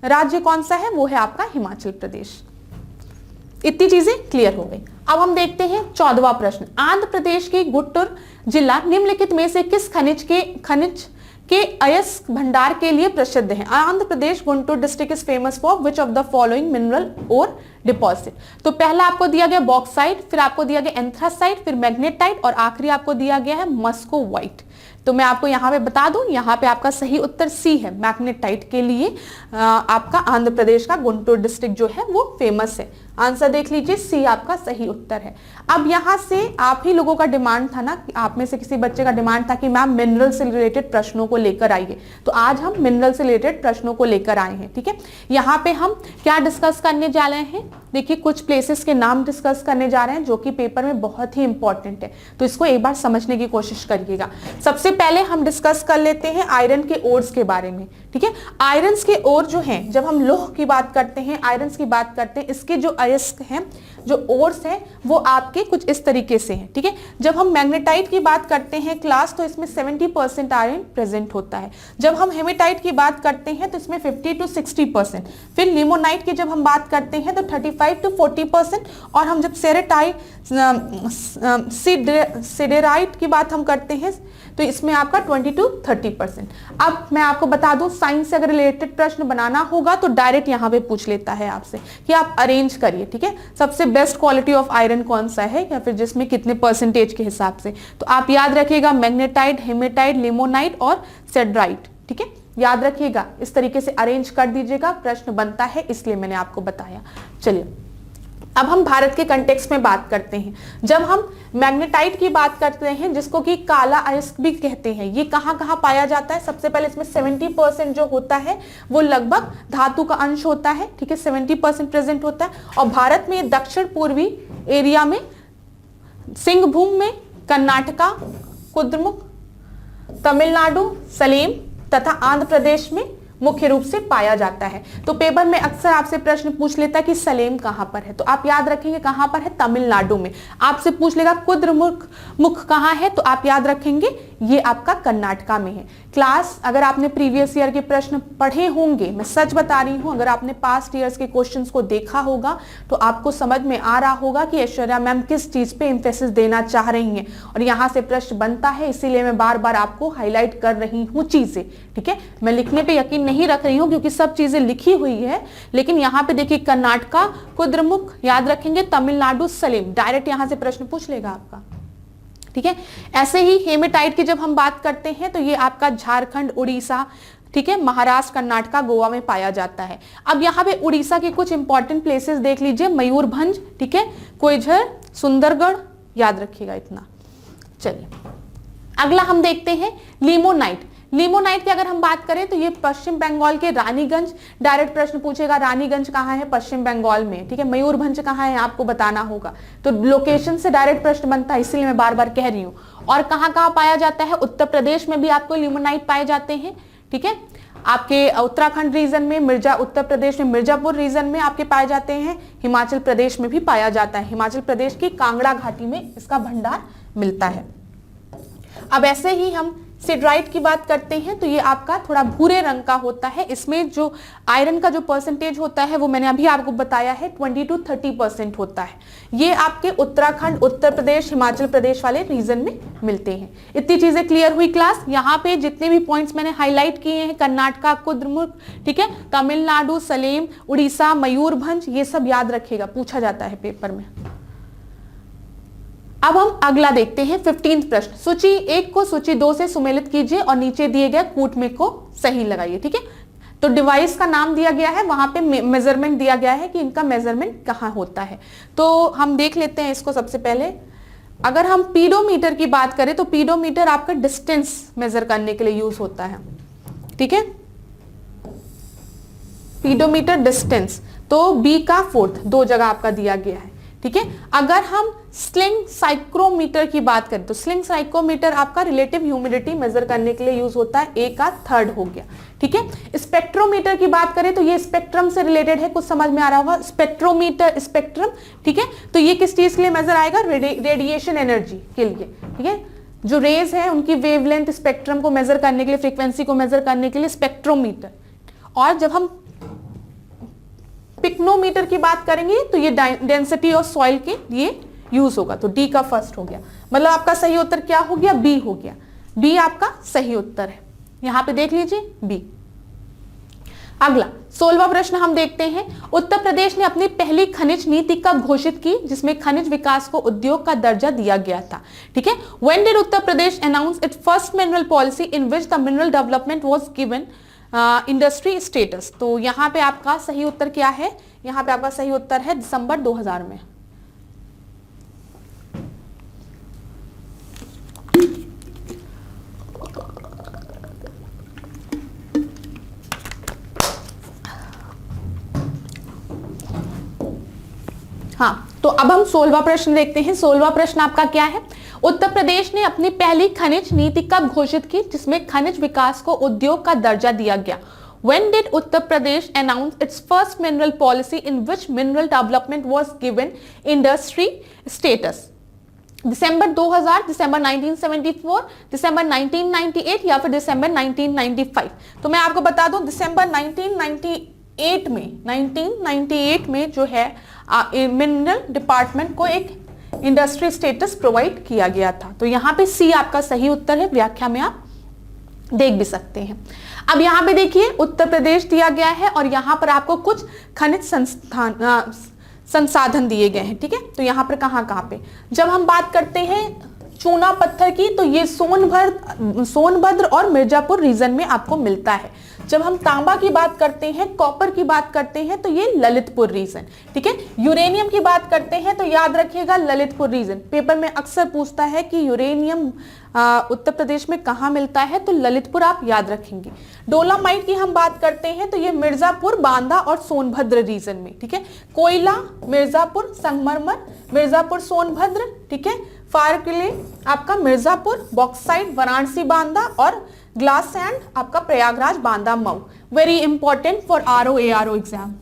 राज्य कौन सा है, वो है आपका हिमाचल प्रदेश। इतनी चीजें क्लियर हो गई। अब हम देखते हैं 14वां प्रश्न। आंध्र प्रदेश के गुंटूर जिला निम्नलिखित में से किस खनिज के अयस्क भंडार के लिए प्रसिद्ध है। Andhra Pradesh Guntur district is famous for which of the following mineral ore deposit. तो पहला आपको दिया गया बॉक्साइट, फिर आपको दिया गया एंथ्रासाइट, फिर मैग्नेटाइट और आखिरी आपको दिया गया है मस्को व्हाइट। तो मैं आपको यहाँ पे बता दूं, यहाँ पे आपका सही उत्तर सी है। मैग्नेटाइट के लिए आपका आंध्र प्रदेश का गुंटूर डिस्ट्रिक्ट जो है वो फेमस है। आंसर देख लीजिए, सी आपका सही उत्तर है। अब यहाँ से आप ही लोगों का डिमांड था ना, आप में से किसी बच्चे का डिमांड था कि मैम मिनरल से रिलेटेड प्रश्नों को लेकर आइए, तो आज हम मिनरल से रिलेटेड प्रश्नों को लेकर आए हैं। ठीक है, यहाँ पे हम क्या डिस्कस करने जा रहे हैं, देखिए कुछ प्लेसेस के नाम डिस्कस करने जा रहे हैं जो कि पेपर में बहुत ही इंपॉर्टेंट है, तो इसको एक बार समझने की कोशिश करिएगा। सबसे पहले हम डिस्कस कर लेते हैं आयरन के ओर्स के बारे में। ठीक है, आयरन्स के ओर जो हैं, जब हम लोह की बात करते हैं, आयरन्स की बात करते हैं, इसके जो अयस्क हैं, जो ओर्स हैं, वो आपके कुछ इस तरीके से हैं। ठीक है, जब हम मैग्नेटाइट की बात करते हैं क्लास, तो इसमें 70% आयरन प्रेजेंट होता है। जब हम हेमेटाइट की बात करते हैं तो इसमें 50 to 60%। फिर लिमोनाइट की जब हम बात करते हैं तो 35 to 40%। और हम जब सिडेराइट की बात हम करते हैं तो इसमें आपका 20 to 30%। अब मैं आपको बता दूं, साइंस से अगर रिलेटेड प्रश्न बनाना होगा तो डायरेक्ट यहाँ पे पूछ लेता है आपसे कि आप अरेंज करिए। ठीक है, सबसे बेस्ट क्वालिटी ऑफ आयरन कौन सा है या फिर जिसमें कितने परसेंटेज के हिसाब से, तो आप याद रखिएगा मैग्नेटाइट, हेमेटाइट, लिमोनाइट और सेड्राइट। ठीक है, याद रखिएगा, इस तरीके से अरेंज कर दीजिएगा, प्रश्न बनता है इसलिए मैंने आपको बताया। चलिए अब हम भारत के कंटेक्स्ट में बात करते हैं। जब हम मैग्नेटाइट की बात करते हैं, जिसको कि काला अयस्क भी कहते हैं, ये कहाँ कहाँ पाया जाता है। सबसे पहले इसमें 70% जो होता है वो लगभग धातु का अंश होता है। ठीक है, 70% प्रेजेंट होता है। और भारत में दक्षिण पूर्वी एरिया में, सिंहभूम में, कर्नाटका, कुद्रेमुख, तमिलनाडु, सलेम तथा आंध्र प्रदेश में मुख्य रूप से पाया जाता है। तो पेपर में अक्सर आपसे प्रश्न पूछ लेता है कि सलेम कहां पर है, तो आप याद रखेंगे कहां पर है, तमिलनाडु में। आपसे पूछ लेगा कुद्रेमुख कहां है, तो आप याद रखेंगे ये आपका कर्नाटका में है। क्लास, अगर आपने प्रीवियस ईयर के प्रश्न पढ़े होंगे, मैं सच बता रही हूं, अगर आपने पास्ट ईयर्स के क्वेश्चंस को देखा होगा तो आपको समझ में आ रहा होगा कि ऐश्वर्या मैम किस चीज पे एम्फेसिस देना चाह रही हैं, और यहां से प्रश्न बनता है, इसीलिए मैं बार बार आपको हाईलाइट कर रही हूं चीजें। ठीक है, मैं लिखने पे यकीन नहीं रख रही हूं क्योंकि सब चीजें लिखी हुई है, लेकिन यहाँ पे देखिए कर्नाटका, कुद्रेमुख याद रखेंगे, तमिलनाडु, सलेम, डायरेक्ट यहां से प्रश्न पूछ लेगा आपका। ठीक है, ऐसे ही हेमेटाइट की जब हम बात करते हैं तो ये आपका झारखंड, उड़ीसा, ठीक है, महाराष्ट्र, कर्नाटका, गोवा में पाया जाता है। अब यहाँ पे उड़ीसा के कुछ इंपॉर्टेंट प्लेसेस देख लीजिए, मयूरभंज, ठीक है, कोइझर, सुंदरगढ़, याद रखिएगा इतना। चलिए अगला हम देखते हैं लिमोनाइट। लिमोनाइट की अगर हम बात करें तो ये पश्चिम बंगाल के रानीगंज, डायरेक्ट प्रश्न पूछेगा रानीगंज कहाँ है, पश्चिम बंगाल में। ठीक है, मयूरभंज कहाँ है आपको बताना होगा, तो लोकेशन से डायरेक्ट प्रश्न बनता है, इसलिए मैं बार बार कह रही हूँ। और कहाँ कहाँ पाया जाता है, उत्तर प्रदेश में भी आपको लिमोनाइट पाए जाते हैं। ठीक है, आपके उत्तराखंड रीजन में, उत्तर प्रदेश में मिर्जापुर रीजन में आपके पाए जाते हैं, हिमाचल प्रदेश में भी पाया जाता है। हिमाचल प्रदेश की कांगड़ा घाटी में इसका भंडार मिलता है। अब ऐसे ही हम सिडराइट की बात करते हैं तो ये आपका थोड़ा भूरे रंग का होता है। इसमें जो आयरन का जो परसेंटेज होता है वो मैंने अभी आपको बताया है 20 to 30% होता है। ये आपके उत्तराखंड, उत्तर प्रदेश, हिमाचल प्रदेश वाले रीजन में मिलते हैं। इतनी चीजें क्लियर हुई क्लास। यहाँ पे जितने भी पॉइंट्स मैंने हाईलाइट किए हैं, कर्नाटका, कुद्रेमुख, ठीक है, तमिलनाडु, सलेम, उड़ीसा, मयूरभंज, ये सब याद रखिएगा, पूछा जाता है पेपर में। अब हम अगला देखते हैं 15वां प्रश्न। सूची 1 को सूची 2 से सुमेलित कीजिए और नीचे दिए गए कूट में को सही लगाइए। ठीक है, तो डिवाइस का नाम दिया गया है, वहां पे मेजरमेंट दिया गया है कि इनका मेजरमेंट कहाँ होता है। तो हम देख लेते हैं इसको। सबसे पहले अगर हम पीडोमीटर की बात करें तो पीडोमीटर आपका डिस्टेंस मेजर करने के लिए यूज होता है। ठीक है, पीडोमीटर डिस्टेंस, तो बी का 4th 2 जगह आपका दिया गया है। ठीक है, अगर हम स्लिंग साइक्रोमीटर की बात करें तो स्लिंग साइक्रोमीटर आपका रिलेटिव ह्यूमिडिटी मेजर करने के लिए यूज होता है, ए का 3rd हो गया। ठीक है, स्पेक्ट्रोमीटर की बात करें तो ये स्पेक्ट्रम से रिलेटेड है, कुछ समझ में आ रहा होगा, स्पेक्ट्रोमीटर, स्पेक्ट्रम। ठीक है, तो ये किस चीज के लिए मेजर आएगा, रेडिएशन एनर्जी के लिए। ठीक है, जो रेज है उनकी वेवलेंथ, स्पेक्ट्रम को मेजर करने के लिए, फ्रीक्वेंसी को मेजर करने के लिए स्पेक्ट्रोमीटर। और जब हम पिक्नोमीटर की बात करेंगे तो ये डेंसिटी ऑफ सॉइल के लिए यूज होगा, तो डी का फर्स्ट हो गया। मतलब आपका सही उत्तर क्या हो गया, बी हो गया। बी आपका सही उत्तर है, यहां पे देख लीजिए बी। अगला 16वां प्रश्न हम देखते हैं। उत्तर प्रदेश ने अपनी पहली खनिज नीति कब घोषित की जिसमें खनिज विकास को उद्योग का दर्जा दिया गया था? ठीक है, when did Uttar Pradesh announce it's first mineral policy in which the mineral development was given industry status? तो यहाँ पे आपका सही उत्तर क्या है, यहाँ पे आपका सही उत्तर है दिसंबर 2000 में। हाँ, तो अब हम 16वां प्रश्न देखते हैं। 16वां प्रश्न आपका क्या है? उत्तर प्रदेश ने अपनी पहली खनिज नीति कब घोषित की जिसमें खनिज विकास को उद्योग का दर्जा दिया गया? When did Uttar Pradesh announce its first mineral policy in which mineral development was given industry status? दिसंबर 2000, दिसंबर 1974, दिसंबर 1998 या फिर दिसंबर 1995? तो मैं आपको बता दूं दिसंबर 1998 में जो है मिनरल डिपार्टमेंट को एक इंडस्ट्री स्टेटस प्रोवाइड किया गया था। तो यहाँ पे सी आपका सही उत्तर है, व्याख्या में आप देख भी सकते हैं। अब यहाँ पे देखिए उत्तर प्रदेश दिया गया है और यहाँ पर आपको कुछ खनिज संसाधन दिए गए हैं। ठीक है, तो यहाँ पर कहाँ पे जब हम बात करते हैं चूना पत्थर की तो ये सोनभद्र और मिर्जापुर रीजन में आपको मिलता है। जब हम तांबा की बात करते हैं, कॉपर की बात करते हैं तो ये ललितपुर रीजन। ठीक है, यूरेनियम की बात करते हैं तो याद रखिएगा ललितपुर रीजन। पेपर में अक्सर पूछता है कि यूरेनियम उत्तर प्रदेश में कहाँ मिलता है, तो ललितपुर आप याद रखेंगे। डोलामाइट की हम बात करते हैं तो ये मिर्जापुर, बांदा और सोनभद्र रीजन में। ठीक है, कोयला मिर्जापुर, संगमरमर मिर्जापुर, सोनभद्र। ठीक है, फायर के लिए आपका मिर्जापुर, बॉक्साइट वाराणसी, बांदा और ग्लास सैंड आपका Prayagraj, Banda, Mau. Very important for RO exam,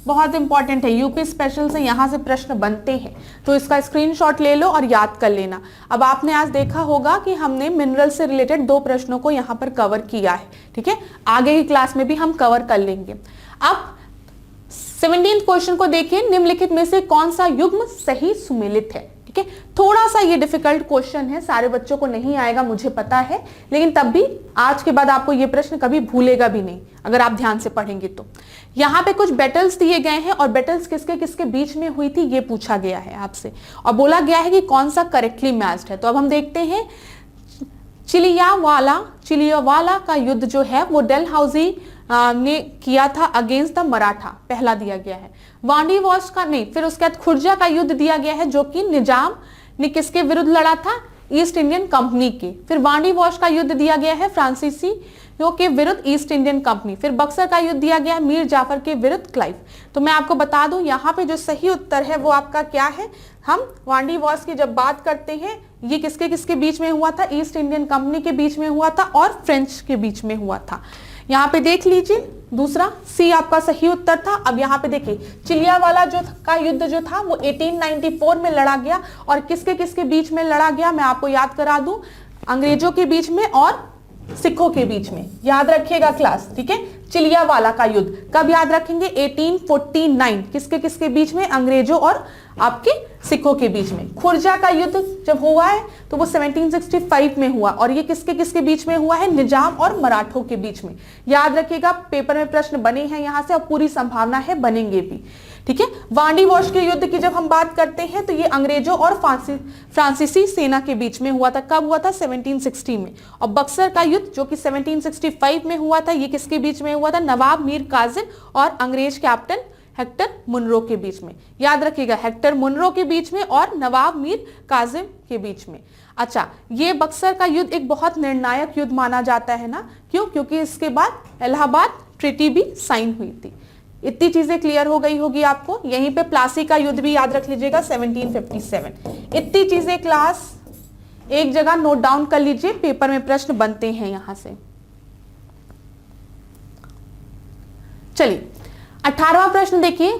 बहुत इंपॉर्टेंट है। यूपी स्पेशल से यहां से प्रश्न बनते हैं, तो इसका स्क्रीनशॉट ले लो और याद कर लेना। अब आपने आज देखा होगा कि हमने मिनरल से रिलेटेड 2 प्रश्नों को यहां पर कवर किया है। ठीक है, आगे की क्लास में भी हम कवर कर लेंगे। अब 17th क्वेश्चन को देखिए, निम्नलिखित में से कौन सा युग्म सही सुमेलित है? ठीक है, थोड़ा सा ये डिफिकल्ट क्वेश्चन है, सारे बच्चों को नहीं आएगा मुझे पता है, लेकिन तब भी आज के बाद आपको ये प्रश्न कभी भूलेगा भी नहीं अगर आप ध्यान से पढ़ेंगे तो। यहाँ पे कुछ बैटल्स दिए गए हैं और बैटल्स किसके किसके बीच में हुई थी ये पूछा गया है आपसे, और बोला गया है कि कौन सा करेक्टली मैच्ड है। तो अब हम देखते हैं, चिलियावाला का युद्ध जो है वो डलहौजी ने किया था अगेंस्ट द मराठा, पहला दिया गया है। वांडी वॉश का नहीं, फिर उसके बाद खुर्जा का युद्ध दिया गया है जो कि निजाम ने किसके विरुद्ध लड़ा था? ईस्ट इंडियन कंपनी के। फिर वांडी वॉश का युद्ध दिया गया है फ्रांसीसियों के विरुद्ध ईस्ट इंडियन कंपनी। फिर बक्सर का युद्ध दिया गया है मीर जाफर के विरुद्ध क्लाइव। तो मैं आपको बता दूं यहाँ पे जो सही उत्तर है वो आपका क्या है? हम वांडी वॉश की जब बात करते हैं ये किसके किसके बीच में हुआ था? ईस्ट इंडियन कंपनी के बीच में हुआ था और फ्रेंच के बीच में हुआ था। यहाँ पे देख लीजिए, दूसरा सी आपका सही उत्तर था। अब यहाँ पे देखिए चिलियावाला का युद्ध जो था वो 1894 में लड़ा गया, और किसके किसके बीच में लड़ा गया मैं आपको याद करा दूं, अंग्रेजों के बीच में और सिखों के बीच में। याद रखिएगा क्लास, ठीक है। चिलियावाला का युद्ध कब याद रखेंगे? 1849, किसके किसके बीच में? अंग्रेजों और आपके सिखों के बीच में। खुर्जा का युद्ध जब हुआ है तो वो 1765 में हुआ, और ये किसके किसके बीच में हुआ है? निजाम और मराठों के बीच में। याद रखिएगा, पेपर में प्रश्न बने हैं यहाँ से और पूरी संभावना है बनेंगे भी, ठीक है। वांडी वॉश के युद्ध की जब हम बात करते हैं तो ये अंग्रेजों और फ्रांसीसी सेना के बीच में हुआ था। कब हुआ था? 1760 में। और बक्सर का युद्ध जो कि 1765 में हुआ था, ये किसके बीच में हुआ था? नवाब मीर कासिम और अंग्रेज कैप्टन हेक्टर मुनरो के बीच में। याद रखिएगा, हेक्टर मुनरो के बीच में और नवाब मीर कासिम के बीच में। अच्छा, ये बक्सर का युद्ध एक बहुत निर्णायक युद्ध माना जाता है ना, क्यों? क्योंकि इसके बाद इलाहाबाद ट्रीटी भी साइन हुई थी। इतनी चीजें क्लियर हो गई होगी आपको। यहीं पे प्लासी का युद्ध भी याद रख लीजिएगा, 1757। इतनी चीजें क्लास एक जगह नोट डाउन कर लीजिए, पेपर में प्रश्न बनते हैं यहां से। चलिए 18वां प्रश्न देखिए,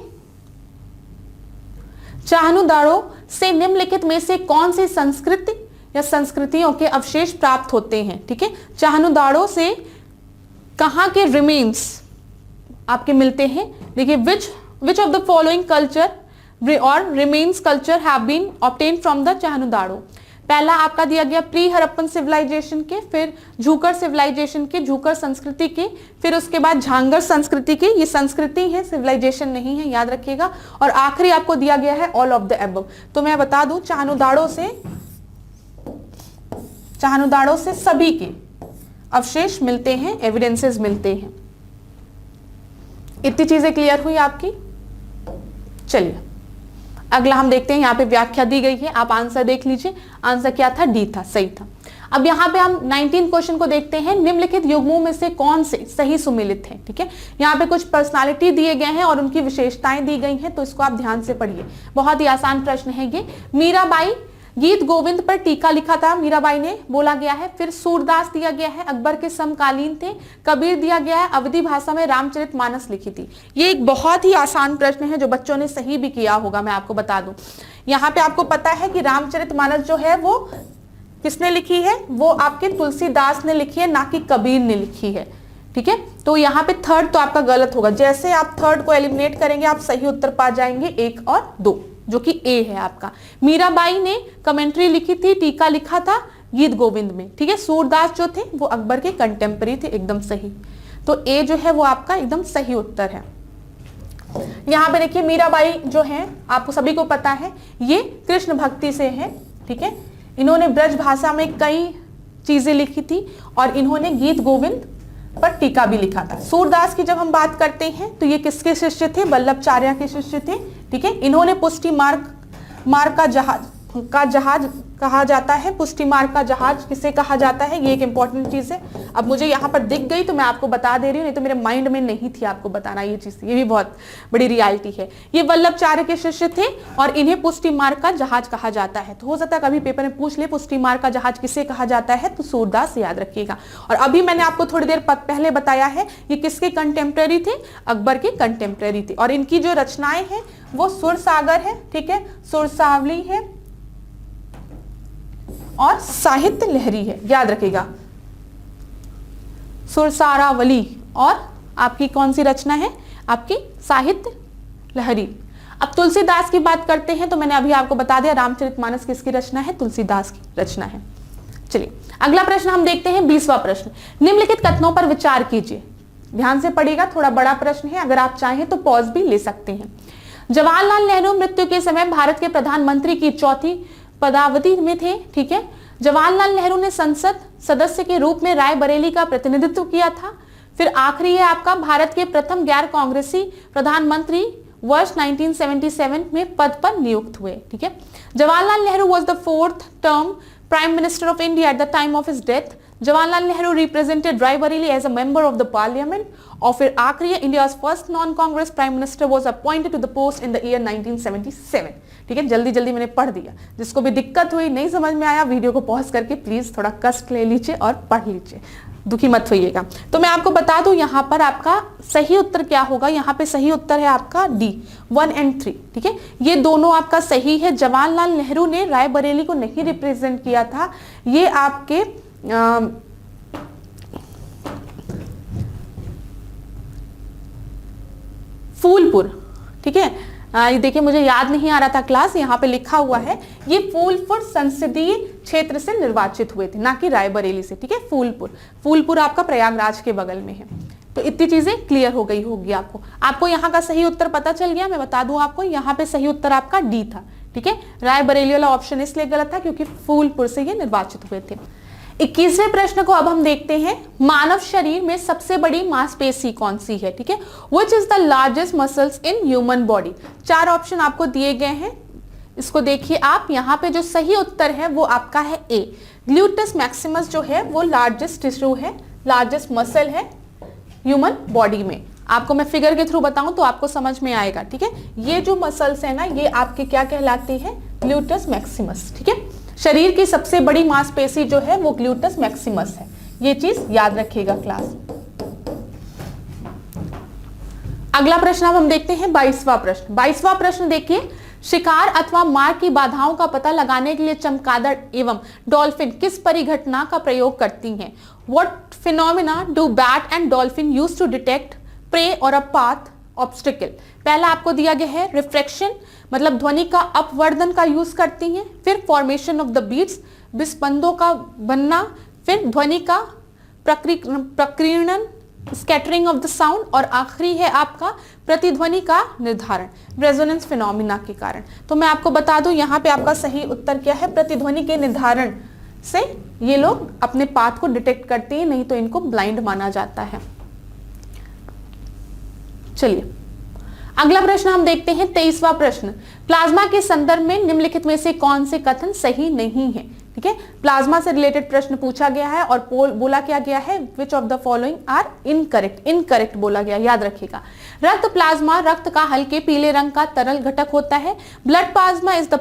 चाहनुदाड़ो से निम्नलिखित में से कौन सी संस्कृति या संस्कृतियों के अवशेष प्राप्त होते हैं? ठीक है, चाहनुदाड़ो से कहां के रिमेन्स आपके मिलते हैं? देखिए, which which of the following culture or remains culture have been obtain from the Chanhudaro. पहला आपका दिया गया प्री हड़प्पन सिविलाइजेशन के, फिर झूकर सिविलाइजेशन के, झूकर संस्कृति के, फिर उसके बाद झांगर संस्कृति के। ये संस्कृति है, सिविलाइजेशन नहीं है, याद रखिएगा। और आखिरी आपको दिया गया है ऑल ऑफ द एबव। तो मैं बता दूं चाहनुदाड़ो से सभी के अवशेष मिलते हैं, एविडेंसेस मिलते हैं। इतनी चीजें क्लियर हुई आपकी। चलिए अगला हम देखते हैं, यहाँ पे व्याख्या दी गई है, आप आंसर देख लीजिए। आंसर क्या था? डी था, सही था। अब यहाँ पे हम 19 क्वेश्चन को देखते हैं। निम्नलिखित युग्मों में से कौन से सही सुमेलित हैं? ठीक है, यहाँ पे कुछ पर्सनालिटी दिए गए हैं और उनकी विशेषताएं दी गई हैं, तो इसको आप ध्यान से पढ़िए। बहुत ही आसान प्रश्न है ये। मीराबाई गीत गोविंद पर टीका लिखा था, मीराबाई ने बोला गया है। फिर सूरदास दिया गया है, अकबर के समकालीन थे। कबीर दिया गया है, अवधी भाषा में रामचरितमानस लिखी थी। ये एक बहुत ही आसान प्रश्न है जो बच्चों ने सही भी किया होगा, मैं आपको बता दूं। यहाँ पे आपको पता है कि रामचरितमानस जो है वो किसने लिखी है? वो आपके तुलसीदास ने लिखी है, ना कि कबीर ने लिखी है। ठीक है, तो यहाँ पे थर्ड तो आपका गलत होगा। जैसे आप थर्ड को एलिमिनेट करेंगे आप सही उत्तर पा जाएंगे 1 और 2, जो कि ए है आपका। मीराबाई ने कमेंट्री लिखी थी, टीका लिखा था गीत गोविंद में। ठीक है, सूरदास जो थे वो अकबर के कंटेम्पररी थे, एकदम सही। तो ए जो है वो आपका एकदम सही उत्तर है। यहाँ पे देखिए मीराबाई जो है, आपको सभी को पता है, ये कृष्ण भक्ति से है। ठीक है, इन्होंने ब्रज भाषा में कई चीजें लिखी थी और इन्होंने गीत गोविंद पर टीका भी लिखा था। सूरदास की जब हम बात करते हैं तो ये किसके शिष्य थे? वल्लभाचार्य के शिष्य थे। ठीक है, इन्होंने पुष्टि मार्ग का जहाज कहा जाता है। पुष्टि मार्ग का जहाज किसे कहा जाता है? ये एक इंपॉर्टेंट चीज है। अब मुझे यहाँ पर दिख गई तो मैं आपको बता दे रही हूँ, नहीं तो मेरे माइंड में नहीं थी आपको बताना ये चीज। ये भी बहुत बड़ी रियलिटी है। ये वल्लभाचार्य के शिष्य थे और इन्हें पुष्टि मार्ग का जहाज कहा जाता है। तो हो सकता है कभी पेपर में पूछ ले पुष्टि मार्ग का जहाज किसे कहा जाता है, तो सूरदास याद रखिएगा। और अभी मैंने आपको थोड़ी देर पहले बताया है ये किसके कंटेम्प्रेरी थे? अकबर के कंटेम्प्रेरी थे। और इनकी जो रचनाएं हैं वो सुरसागर है, ठीक है, सुरसावली है और साहित्य लहरी है, याद रखिएगा। सुरसारावली और आपकी कौन सी रचना है? आपकी साहित्य लहरी। अब तुलसीदास की बात करते हैं तो मैंने अभी आपको बता दिया रामचरितमानस किसकी रचना है? तुलसीदास की रचना है। चलिए अगला प्रश्न हम देखते हैं, 20वां प्रश्न। निम्नलिखित कथनों पर विचार कीजिए। ध्यान से पढ़िएगा, थोड़ा बड़ा प्रश्न है, अगर आप चाहें तो पॉज भी ले सकते हैं। जवाहरलाल नेहरू मृत्यु के समय भारत के प्रधानमंत्री की चौथी पदावधि में थे। ठीक है, जवाहरलाल नेहरू ने संसद सदस्य के रूप में रायबरेली का प्रतिनिधित्व किया था। फिर आखिरी है आपका, भारत के प्रथम गैर कांग्रेसी प्रधानमंत्री वर्ष 1977 में पद पर नियुक्त हुए। ठीक है, Jawaharlal Nehru was the 4th term prime minister of India at the time of his death. Jawaharlal Nehru represented Raebareli as a member of the parliament. और फिर आखिरी, India's first non Congress prime minister was appointed to the post in the year 1977। ठीक है, जल्दी जल्दी मैंने पढ़ दिया। जिसको भी दिक्कत हुई, नहीं समझ में आया, वीडियो को पॉज करके प्लीज थोड़ा कष्ट ले लीजिए और पढ़ लीजिए, दुखी मत होइएगा। तो मैं आपको बता दूं यहाँ पर आपका सही उत्तर क्या होगा। यहाँ पे सही उत्तर है आपका डी, 1 और 3। ठीक है, ये दोनों आपका सही है। जवाहरलाल नेहरू ने रायबरेली को नहीं रिप्रेजेंट किया था, ये आपके फूलपुर। ठीक है, ये देखिए मुझे याद नहीं आ रहा था क्लास, यहाँ पे लिखा हुआ है ये फूलपुर संसदीय क्षेत्र से निर्वाचित हुए थे, ना कि रायबरेली से। ठीक है, फूलपुर आपका प्रयागराज के बगल में है। तो इतनी चीजें क्लियर हो गई होगी आपको यहाँ का सही उत्तर पता चल गया। मैं बता दूं आपको, यहाँ पे सही उत्तर आपका डी था। ठीक है, रायबरेली वाला ऑप्शन इसलिए गलत था क्योंकि फूलपुर से ये निर्वाचित हुए थे। 21वें प्रश्न को अब हम देखते हैं, मानव शरीर में सबसे बड़ी मांसपेशी कौन सी है? ठीक है, which is the largest muscles in human body. 4 option आपको दिए गए हैं, इसको देखिए आप। यहाँ पे जो सही उत्तर है वो आपका है ए, ग्लूटस मैक्सिमस जो है वो लार्जेस्ट टिश्यू है, लार्जेस्ट मसल है ह्यूमन बॉडी में। आपको मैं फिगर के थ्रू बताऊं तो आपको समझ में आएगा। ठीक है, ये जो मसल्स है ना, ये आपके क्या कहलाती है? Gluteus Maximus. ठीक है, शरीर की सबसे बड़ी मांसपेशी जो है वो ग्लूटस मैक्सिमस है, ये चीज याद रखिएगा क्लास। अगला प्रश्न अब हम देखते हैं 22वां प्रश्न। 22वां प्रश्न देखिए, शिकार अथवा मार की बाधाओं का पता लगाने के लिए चमगादड़ एवं डॉल्फिन किस परिघटना का प्रयोग करती हैं? What phenomena do bat and dolphin use to detect prey or a path obstacle. पहला आपको दिया गया है रिफ्रैक्शन, मतलब ध्वनि का अपवर्धन का यूज करती हैं। फिर फॉर्मेशन ऑफ द बीट्स, विस्पंदों का बनना। फिर ध्वनि का प्रकीर्णन, स्कैटरिंग ऑफ द साउंड। और आखिरी है आपका प्रतिध्वनि का निर्धारण, रेजोनेंस फिनोमिना के कारण। तो मैं आपको बता दूं यहाँ पे आपका सही उत्तर क्या है, प्रतिध्वनि के निर्धारण से ये लोग अपने पाथ को डिटेक्ट करते हैं, नहीं तो इनको ब्लाइंड माना जाता है। चलिए अगला प्रश्न हम देखते हैं, 23वां प्रश्न। प्लाज्मा के संदर्भ में निम्नलिखित में से कौन से कथन सही नहीं है? ठीक है, प्लाज्मा से रिलेटेड प्रश्न पूछा गया है और बोला क्या गया है, which of the following are incorrect. Incorrect बोला गया, याद रखिएगा। रक्त प्लाज्मा रक्त का हल्के पीले रंग का तरल घटक होता है। Blood plasma is the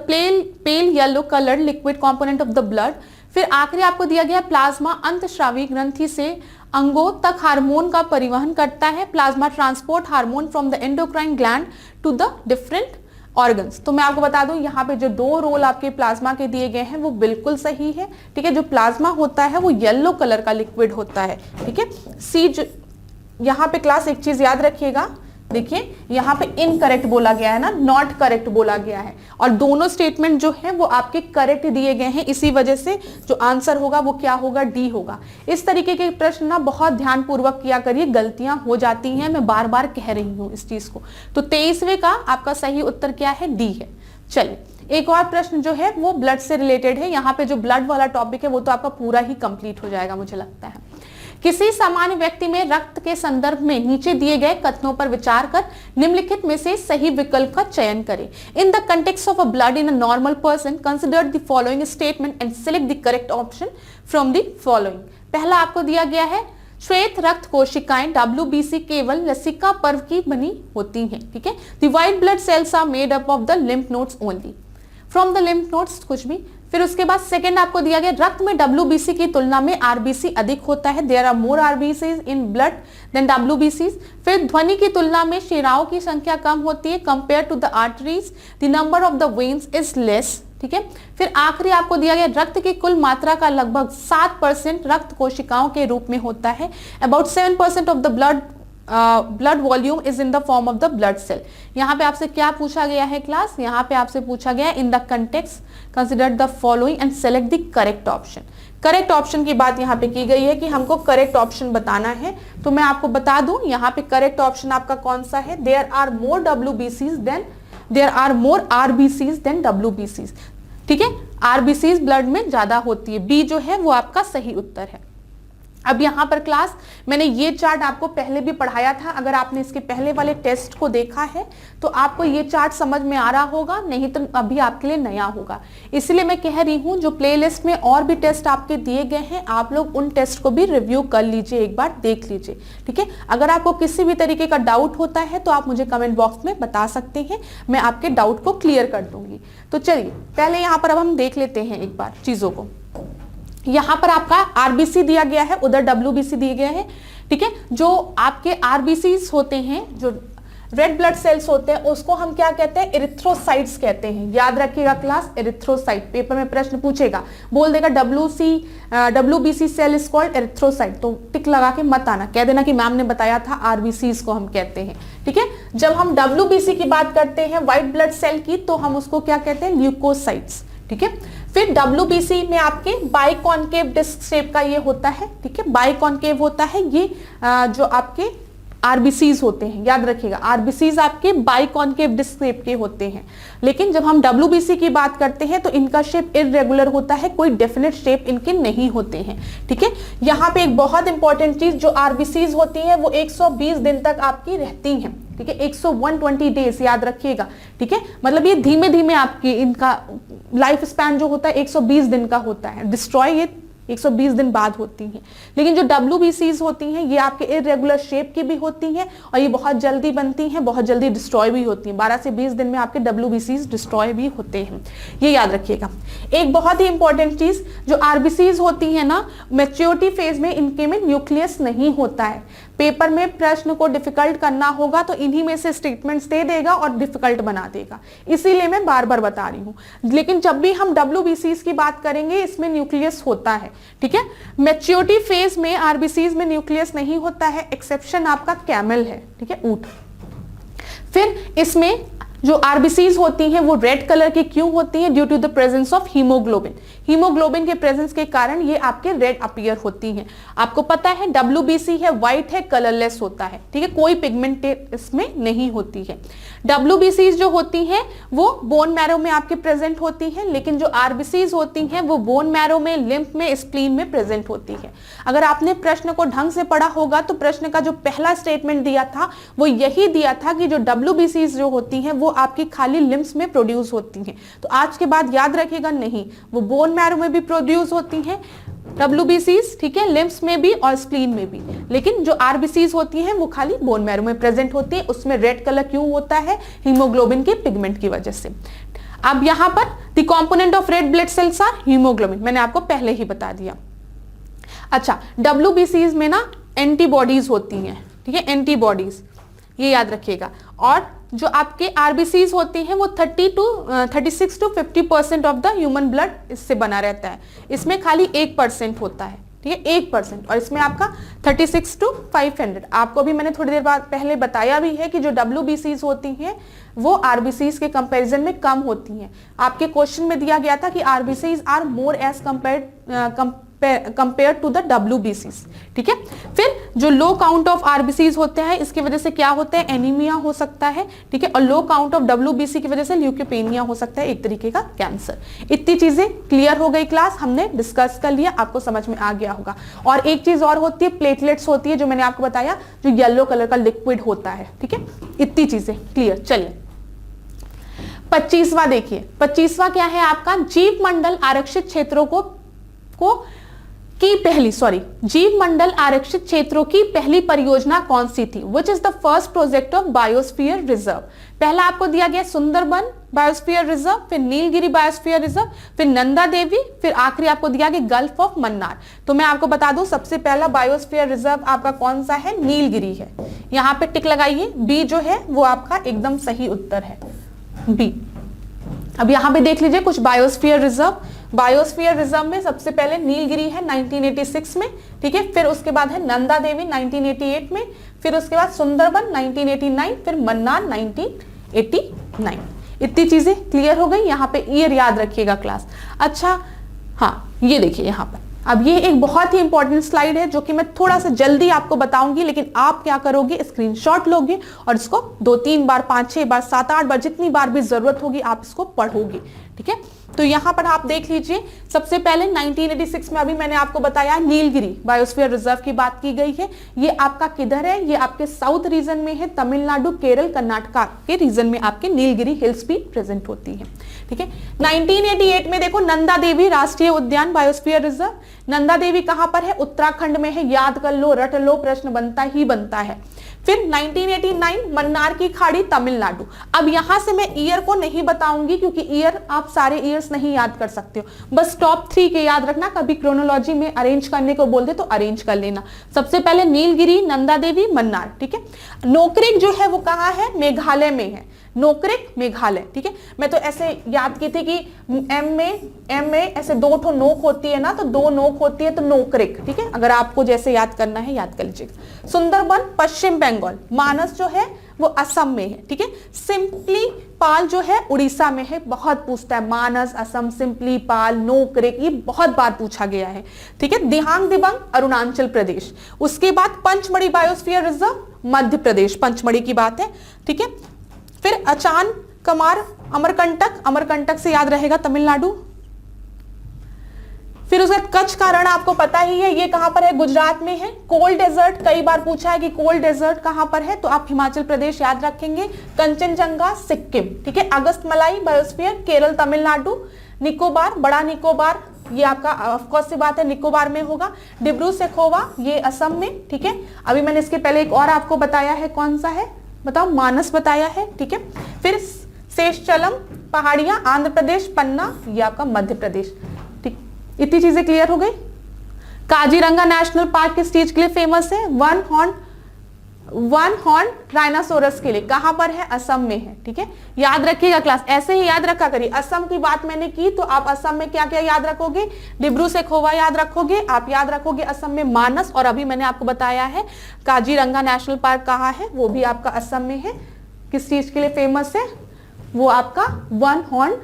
pale yellow coloured liquid component of the blood. फिर आखिरी आपको दिया गया, प्लाज्मा अंतःस्रावी ग्रंथि से अंगों तक हार्मोन का परिवहन करता है। Plasma transport hormone from the endocrine gland to the different organs. तो मैं आपको बता दूं यहाँ पे जो 2 रोल आपके प्लाज्मा के दिए गए हैं वो बिल्कुल सही है। ठीक है, जो प्लाज्मा होता है वो येलो कलर का लिक्विड होता है। ठीक है, सी जो यहाँ पे क्लास एक चीज याद रखिएगा, देखिए यहाँ पे इनकरेक्ट बोला गया है ना, नॉट करेक्ट बोला गया है। और दोनों स्टेटमेंट जो है वो आपके करेक्ट दिए गए हैं, इसी वजह से जो आंसर होगा वो क्या होगा, डी होगा। इस तरीके के प्रश्न ना बहुत ध्यानपूर्वक किया करिए, गलतियां हो जाती हैं, मैं बार बार कह रही हूं इस चीज को। तो 23वें का आपका सही उत्तर क्या है, डी है। चलिए एक और प्रश्न जो है वो ब्लड से रिलेटेड है। यहाँ पे जो ब्लड वाला टॉपिक है वो तो आपका पूरा ही कंप्लीट हो जाएगा मुझे लगता है। किसी सामान्य व्यक्ति में रक्त के संदर्भ में नीचे दिए गए कथनों पर विचार कर निम्नलिखित में से सही विकल्प का चयन करें। In the context of a blood in a normal person consider the following statement and select the correct option from the following. पहला आपको दिया गया है, श्वेत रक्त कोशिकाएं WBC केवल लसिका पर्व की बनी होती हैं। ठीक है, the white blood cells are made up of the lymph nodes only, from the lymph nodes कुछ भी। फिर उसके बाद सेकंड आपको दिया गया, रक्त में WBC की तुलना में RBC अधिक होता है। There are more RBCs in blood than WBCs। फिर ध्वनि की तुलना में शिराओं की संख्या कम होती है compare to the arteries, the number of the veins is less. ठीक है, फिर आखिरी आपको दिया गया, रक्त की कुल मात्रा का लगभग 7% रक्त कोशिकाओं के रूप में होता है। About 7% of the blood volume is in the form of the blood cell. यहाँ पे आपसे क्या पूछा गया है क्लास, यहाँ पे आपसे पूछा गया in the context consider the following and select the correct option. Correct option की बात यहाँ पे की गई है कि हमको करेक्ट ऑप्शन बताना है। तो मैं आपको बता दूं यहाँ पे करेक्ट ऑप्शन आपका कौन सा है, there are more RBCs than WBCs। ठीक है, RBCs ब्लड में ज्यादा होती है, बी जो है वो आपका सही उत्तर है। अब यहाँ पर क्लास मैंने ये चार्ट आपको पहले भी पढ़ाया था, अगर आपने इसके पहले वाले टेस्ट को देखा है तो आपको ये चार्ट समझ में आ रहा होगा, नहीं तो अभी आपके लिए नया होगा। इसलिए मैं कह रही हूँ जो प्लेलिस्ट में और भी टेस्ट आपके दिए गए हैं आप लोग उन टेस्ट को भी रिव्यू कर लीजिए, एक बार देख लीजिए। ठीक है, अगर आपको किसी भी तरीके का डाउट होता है तो आप मुझे कमेंट बॉक्स में बता सकते हैं, मैं आपके डाउट को क्लियर कर दूंगी। तो चलिए पहले यहाँ पर अब हम देख लेते हैं एक बार चीजों को। यहां पर आपका RBC दिया गया है, उधर WBC दिए गए हैं। ठीक है, जो आपके RBCs होते हैं, जो रेड ब्लड सेल्स होते हैं, उसको हम क्या कहते हैं, एरिथ्रोसाइट्स कहते हैं। याद रखिएगा क्लास, एरिथ्रोसाइट पेपर में प्रश्न पूछेगा, बोल देगा WBC cell is called erythrocyte, तो टिक लगा के मत आना, कह देना कि मैम ने बताया था RBCs को हम कहते हैं। ठीक है, जब हम WBC की बात करते हैं व्हाइट ब्लड सेल की, तो हम उसको क्या कहते हैं, ल्यूकोसाइट्स। ठीक है, फिर WBC में आपके बाइकॉन्केव डिस्क शेप का ये होता है। ठीक है, बाइकॉन्केव होता है ये जो आपके RBCs होते हैं, याद रखिएगा RBCs आपके बाइकॉन्केव डिस्क शेप के होते हैं। लेकिन जब हम WBC की बात करते हैं तो इनका शेप इरेगुलर होता है, कोई डेफिनेट शेप इनके नहीं होते हैं। ठीक है, यहाँ पे एक बहुत इंपॉर्टेंट चीज, जो RBCs होती है वो 120 दिन तक आपकी रहती हैं। ठीक है, 120 डेज याद रखिएगा। ठीक है, मतलब ये धीमे धीमे आपकी इनका लाइफ स्पैन जो होता है 120 दिन का होता है, डिस्ट्रॉय ये 120 दिन बाद होती हैं। लेकिन जो WBCs होती हैं ये आपके इरेगुलर शेप की भी होती हैं और ये बहुत जल्दी बनती हैं, बहुत जल्दी डिस्ट्रॉय भी होती हैं। 12 से 20 दिन में आपके WBCs डिस्ट्रॉय भी होते हैं, ये याद रखिएगा। एक बहुत ही इंपॉर्टेंट चीज, जो RBCs होती है ना, मैच्योरिटी फेज में इनके में न्यूक्लियस नहीं होता है। पेपर में प्रश्न को डिफिकल्ट करना होगा तो इन्हीं में से स्टेटमेंट्स दे देगा और डिफिकल्ट बना देगा, इसीलिए मैं बार बार बता रही हूँ। लेकिन जब भी हम WBCs की बात करेंगे इसमें न्यूक्लियस होता है। ठीक है, मैच्योरिटी फेज में RBCs में न्यूक्लियस नहीं होता है, एक्सेप्शन आपका कैमल है। ठीक है, ऊंट। फिर इसमें जो आरबीसीज होती हैं वो रेड कलर की क्यों होती हैं? Due to the presence of haemoglobin. Haemoglobin के प्रेजेंस के कारण ये आपके रेड अपीयर होती हैं। आपको पता है डब्ल्यूबीसी है, व्हाइट है, कलरलेस होता है, ठीक है, कोई पिगमेंट इसमें नहीं होती है। डब्ल्यूबीसीज जो होती हैं वो बोन मैरो में आपके प्रेजेंट होती हैं, लेकिन जो आरबीसीज होती हैं वो बोन मैरो में, लिम्फ में, स्प्लीन में प्रेजेंट होती है। अगर आपने प्रश्न को ढंग से पढ़ा होगा तो प्रश्न का जो पहला स्टेटमेंट दिया था वो यही दिया था कि जो डब्ल्यूबीसीज जो होती हैं वो आपकी खाली लिम्फ्स में प्रोड्यूस होती हैं। तो आज के बाद याद रखिएगा, नहीं, वो बोन मैरो में भी प्रोड्यूस होती हैं डब्ल्यूबीसीज, ठीक है, लिम्फ्स में भी और स्प्लीन में भी, लेकिन जो आरबीसीज होती हैं वो खाली बोन मैरो में प्रेजेंट होती है। उसमें रेड कलर क्यों होता है? हीमोग्लोबिन के पिगमेंट की वजह से। अब यहां पर the component of red blood cells are haemoglobin, मैंने आपको पहले ही बता दिया। अच्छा, डब्ल्यूबीसीज में ना एंटीबॉडीज होती हैं, ठीक है, एंटीबॉडीज, ये याद रखिएगा। और जो आपके आरबीसीज होती हैं वो 36 to 50% of the human blood इससे बना रहता है। इसमें खाली 1% होता है, ठीक है, 1%, और इसमें आपका 36 to 500। आपको भी मैंने थोड़ी देर बाद पहले बताया भी है कि जो डब्ल्यूबीसीज होती हैं वो आरबीसीज के कंपैरिजन में कम होती हैं। आपके क्वेश्चन में दिया गया था कि RBCs are more as compare to the डब्ल्यूबीसीज, ठीक है। फिर जो लो काउंट ऑफ आरबीसीज होते हैं इसकी वजह से क्या होता है? एनीमिया हो सकता है, ठीक है, और लो काउंट ऑफ डब्ल्यूबीसी की वजह से ल्यूकोपेनिया हो सकता है, एक तरीके का कैंसर। इतनी चीजें क्लियर हो गई, क्लास हमने डिस्कस कर लिया, आपको समझ में आ गया होगा। और एक चीज और होती है, प्लेटलेट्स होती है, जो मैंने आपको बताया, जो येलो कलर का लिक्विड होता है, ठीक है। इतनी चीजें क्लियर। चलिए 25वां देखिए, 25वां क्या है आपका? जीव मंडल आरक्षित क्षेत्रों जीव मंडल आरक्षित क्षेत्रों की पहली परियोजना कौन सी थी? Which is the first project of biosphere reserve? पहला आपको दिया गया सुंदरबन बायोस्फीयर रिजर्व, फिर नीलगिरी बायोस्फीयर रिजर्व, फिर नंदा देवी, फिर आखिरी आपको दिया गया गल्फ ऑफ मन्नार। तो मैं आपको बता दूं, सबसे पहला बायोस्फीयर रिजर्व आपका कौन सा है? नीलगिरी है। यहां पे टिक लगाइए, बी जो है वो आपका एकदम सही उत्तर है, बी। अब यहां पे देख लीजिए कुछ बायोस्फीयर रिजर्व। बायोस्फीयर रिजर्व में सबसे पहले नीलगिरी है 1986 में, ठीक है, फिर उसके बाद है नंदा देवी 1988 में, फिर उसके बाद सुंदरबन 1989, फिर मन्नार 1989। इतनी चीजें क्लियर हो गई। यहाँ पे ईयर याद रखिएगा क्लास। अच्छा, हाँ, ये देखिए यहाँ पर, अब ये एक बहुत ही इंपॉर्टेंट स्लाइड है जो कि मैं थोड़ा सा जल्दी आपको बताऊंगी, लेकिन आप क्या करोगे? स्क्रीनशॉट लोगे और इसको 2-3 बार, 5-6 बार, 7-8 बार, जितनी बार भी जरूरत होगी आप इसको पढ़ोगे, ठीक है। तो यहां पर आप देख लीजिए, सबसे पहले 1986 में अभी मैंने आपको बताया नीलगिरी बायोस्फीयर रिजर्व की बात की गई है। ये आपका किधर है? ये आपके साउथ रीजन में है, तमिलनाडु, केरल, कर्नाटका के रीजन में आपके नीलगिरी हिल्स भी प्रेजेंट होती है, ठीक है। 1988 में देखो नंदा देवी राष्ट्रीय उद्यान बायोस्फीयर रिजर्व। नंदा देवी कहां पर है? उत्तराखंड में है, याद कर लो, रट लो, प्रश्न बनता ही बनता है। फिर 1989 मन्नार की खाड़ी तमिलनाडु। अब यहां से मैं ईयर को नहीं बताऊंगी क्योंकि ईयर आप सारे ईयर्स नहीं याद कर सकते हो, बस टॉप 3 के याद रखना। कभी क्रोनोलॉजी में अरेंज करने को बोलते तो अरेंज कर लेना। सबसे पहले नीलगिरी, नंदा देवी, मन्नार, ठीक है। नोकरेक जो है वो कहां है? मेघालय में है, नोकरेक मेघालय, ठीक है। मैं तो ऐसे याद की थी कि एम में ऐसे 2 ठो नोक होती है ना, तो 2 नोक होती है तो नोकरेक, ठीक है। अगर आपको जैसे याद करना है याद कर लीजिएगा। सुंदरबन पश्चिम बंगाल, मानस जो है वो असम में है, ठीक है। सिंपली पाल जो है उड़ीसा में है, बहुत पूछता है, मानस, असम, सिंपली पाल, नोकरेक, ये बहुत बार पूछा गया है, ठीक है। दिहांग दिबांग अरुणाचल प्रदेश। उसके बाद पंचमढ़ी बायोस्फीयर रिजर्व मध्य प्रदेश, पंचमढ़ी की बात है, ठीक है। फिर अचान कमार अमरकंटक, अमरकंटक से याद रहेगा तमिलनाडु। फिर उसके बाद कच्छ का रण आपको पता ही है, ये कहां पर है? गुजरात में है। कोल्ड डेजर्ट, कई बार पूछा है कि कोल्ड डेजर्ट कहां पर है, तो आप हिमाचल प्रदेश याद रखेंगे। कंचनजंगा सिक्किम, ठीक है। अगस्त मलाई बायोस्फीयर केरल तमिलनाडु। निकोबार, बड़ा निकोबार, ये आपका ऑफकोर्स से बात है निकोबार में होगा। डिब्रू सेखोवा ये असम में, ठीक है। अभी मैंने इसके पहले एक और आपको बताया है, कौन सा है बताओ? मानस बताया है, ठीक है। फिर शेषचलम पहाड़ियां आंध्र प्रदेश, पन्ना ये आपका मध्य प्रदेश, ठीक। इतनी चीजें क्लियर हो गई। काजीरंगा नेशनल पार्क किस चीज के लिए फेमस है? वन हॉर्न राइनासोरस के लिए। कहां पर है? असम में है, ठीक है। याद रखिएगा क्लास, ऐसे ही याद रखा करिए। असम की बात मैंने की तो आप असम में क्या क्या याद रखोगे? डिब्रू सेखोवा याद रखोगे, आप याद रखोगे असम में मानस, और अभी मैंने आपको बताया है काजीरंगा नेशनल पार्क कहाँ है, वो भी आपका असम में है, किस चीज के लिए फेमस है? वो आपका वन हॉर्न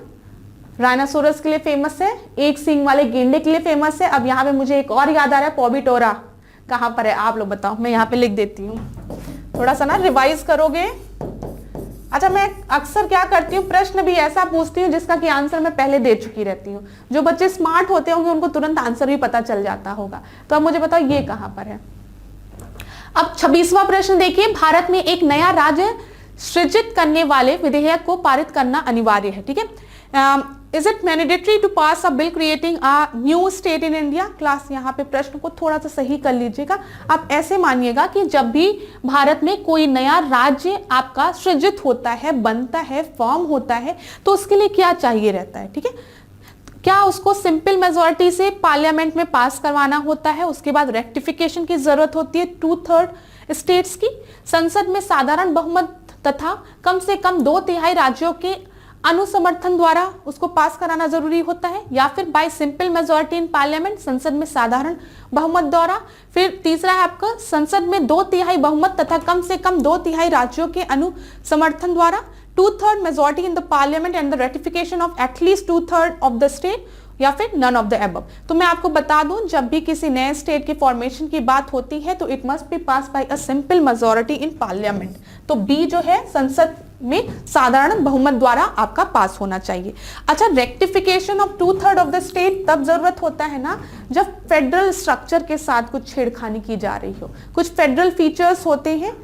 राइनासोरस के लिए फेमस है, एक सींग वाले गेंडे के लिए फेमस है। अब यहाँ पे मुझे एक और याद आ रहा है, पॉबिटोरा कहाँ पर है आप लोग बताओ, मैं यहाँ पे लिख देती हूँ, थोड़ा सा ना रिवाइज करोगे। अच्छा, मैं अक्सर क्या करती हूँ, प्रश्न भी ऐसा पूछती हूँ जिसका कि आंसर मैं पहले दे चुकी रहती हूँ। जो बच्चे स्मार्ट होते होंगे उनको तुरंत आंसर भी पता चल जाता होगा। तो अब मुझे बताओ ये कहाँ पर है। अब 26वां प्रश्न देखिए, भारत में एक नया राज्य सृजित करने वाले विधेयक को पारित करना अनिवार्य है, ठीक है। Is it mandatory to pass a bill creating a new state in India? Class यहाँ पे प्रश्न को थोड़ा सा सही कर लीजिएगा। आप ऐसे मानिएगा कि जब भी भारत में कोई नया राज्य आपका सृजित होता है, बनता है, फॉर्म होता है, तो उसके लिए क्या चाहिए रहता है, ठीक है। क्या उसको सिंपल मेजोरिटी से पार्लियामेंट में पास करवाना होता है, उसके बाद रेक्टिफिकेशन की जरूरत होती है 2/3 स्टेट्स की, संसद में साधारण बहुमत तथा कम से कम 2/3 राज्यों के अनुसमर्थन द्वारा उसको पास कराना जरूरी होता है, या फिर bye simple majority in parliament, संसद में साधारण बहुमत द्वारा। फिर तीसरा है आपका संसद में 2/3 बहुमत तथा कम से कम 2/3 राज्यों के अनुसमर्थन द्वारा, 2/3 majority in the parliament and the ratification of at least 2/3 of the state, या फिर नन ऑफ द अबव। तो मैं आपको बता दूं, जब भी किसी नए स्टेट के फॉर्मेशन की बात होती है तो it must be pass by a simple majority in parliament. तो बी जो है संसद में साधारण बहुमत द्वारा आपका पास होना चाहिए। अच्छा, rectification of 2/3 of the state तब जरूरत होता है ना जब फेडरल स्ट्रक्चर के साथ कुछ छेड़खानी की जा रही हो, कुछ फेडरल फीचर्स होते हैं,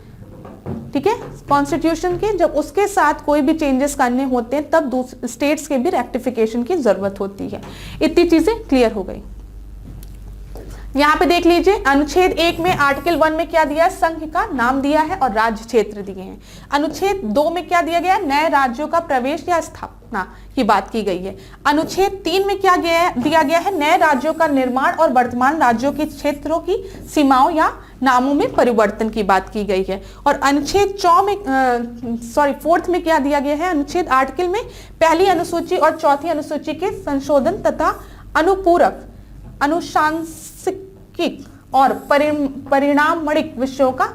ठीक है, कॉन्स्टिट्यूशन के, जब उसके साथ कोई भी चेंजेस करने होते हैं तब स्टेट्स के भी रेक्टिफिकेशन की जरूरत होती है। इतनी चीजें क्लियर हो गई। यहां पे देख लीजिए, अनुच्छेद 1 में आर्टिकल 1 में क्या दिया है, संघ का नाम दिया है और राज्य क्षेत्र दिए हैं। अनुच्छेद 2 में क्या दिया गया है, नए राज्यों का प्रवेश या स्थापना की बात की गई है। अनुच्छेद 3 में क्या दिया गया है, नए राज्यों का निर्माण और वर्तमान राज्यों के क्षेत्रों की सीमाओं या नामों में परिवर्तन की बात की गई है। और अनुच्छेद 4 में क्या दिया गया है, अनुच्छेद आर्टिकल में पहली अनुसूची और चौथी अनुसूची के संशोधन तथा अनुपूरक, अनुशांसिक और परिणामणिक विषयों का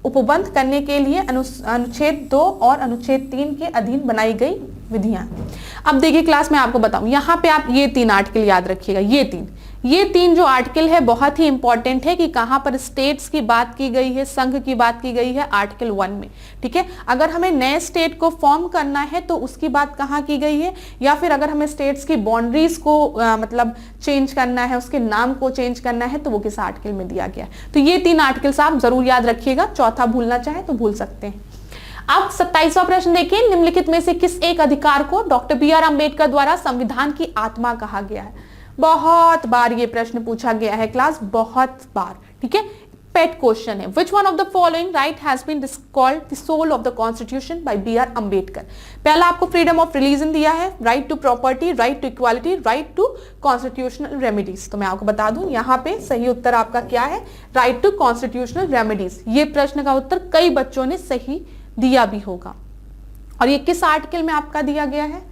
उपबंध करने के लिए अनुच्छेद 2 और अनुच्छेद 3 के अधीन बनाई गई विधियां। अब देखिए क्लास में आपको बताऊं, यहां पे आप ये 3 आर्टिकल याद रखिएगा। ये तीन जो आर्टिकल है बहुत ही इंपॉर्टेंट है कि कहां पर स्टेट्स की बात की गई है, संघ की बात की गई है आर्टिकल 1 में, ठीक है। अगर हमें नए स्टेट को फॉर्म करना है तो उसकी बात कहां की गई है, या फिर अगर हमें स्टेट्स की बाउंड्रीज को मतलब चेंज करना है, उसके नाम को चेंज करना है, तो वो किस आर्टिकल में दिया गया। तो ये 3 आर्टिकल्स आप जरूर याद रखिएगा, चौथा भूलना चाहे तो भूल सकते हैं। अब 27वां प्रश्न देखिए, निम्नलिखित में से किस एक अधिकार को डॉक्टर बी.आर. अम्बेडकर द्वारा संविधान की आत्मा कहा गया है। बहुत बार ये प्रश्न पूछा गया है क्लास, बहुत बार, ठीक है, पेट क्वेश्चन है। Which one of the following right has been called the soul of the constitution by B R. Ambedkar. पहला आपको फ्रीडम ऑफ रिलीजन दिया है, right to property, right to equality, right to constitutional remedies. तो मैं आपको बता दूं यहाँ पे सही उत्तर आपका क्या है, राइट टू कॉन्स्टिट्यूशनल रेमेडीज। ये प्रश्न का उत्तर कई बच्चों ने सही दिया भी होगा। और ये किस आर्टिकल में आपका दिया गया है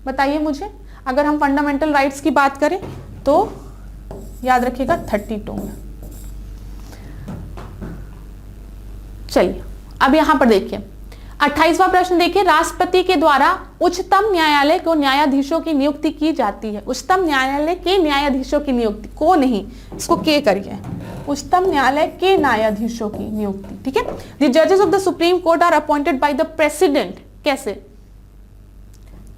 बताइए मुझे। अगर हम फंडामेंटल राइट्स की बात करें तो याद रखिएगा 32 में। चलिए अब यहां पर देखिए 28वां प्रश्न देखिए, राष्ट्रपति के द्वारा उच्चतम न्यायालय को न्यायाधीशों की नियुक्ति की जाती है। उच्चतम न्यायालय के न्यायाधीशों की नियुक्ति को नहीं, इसको के करिए, उच्चतम न्यायालय के न्यायाधीशों की नियुक्ति, ठीक है। द जजेस of the supreme court are appointed by the president. कैसे,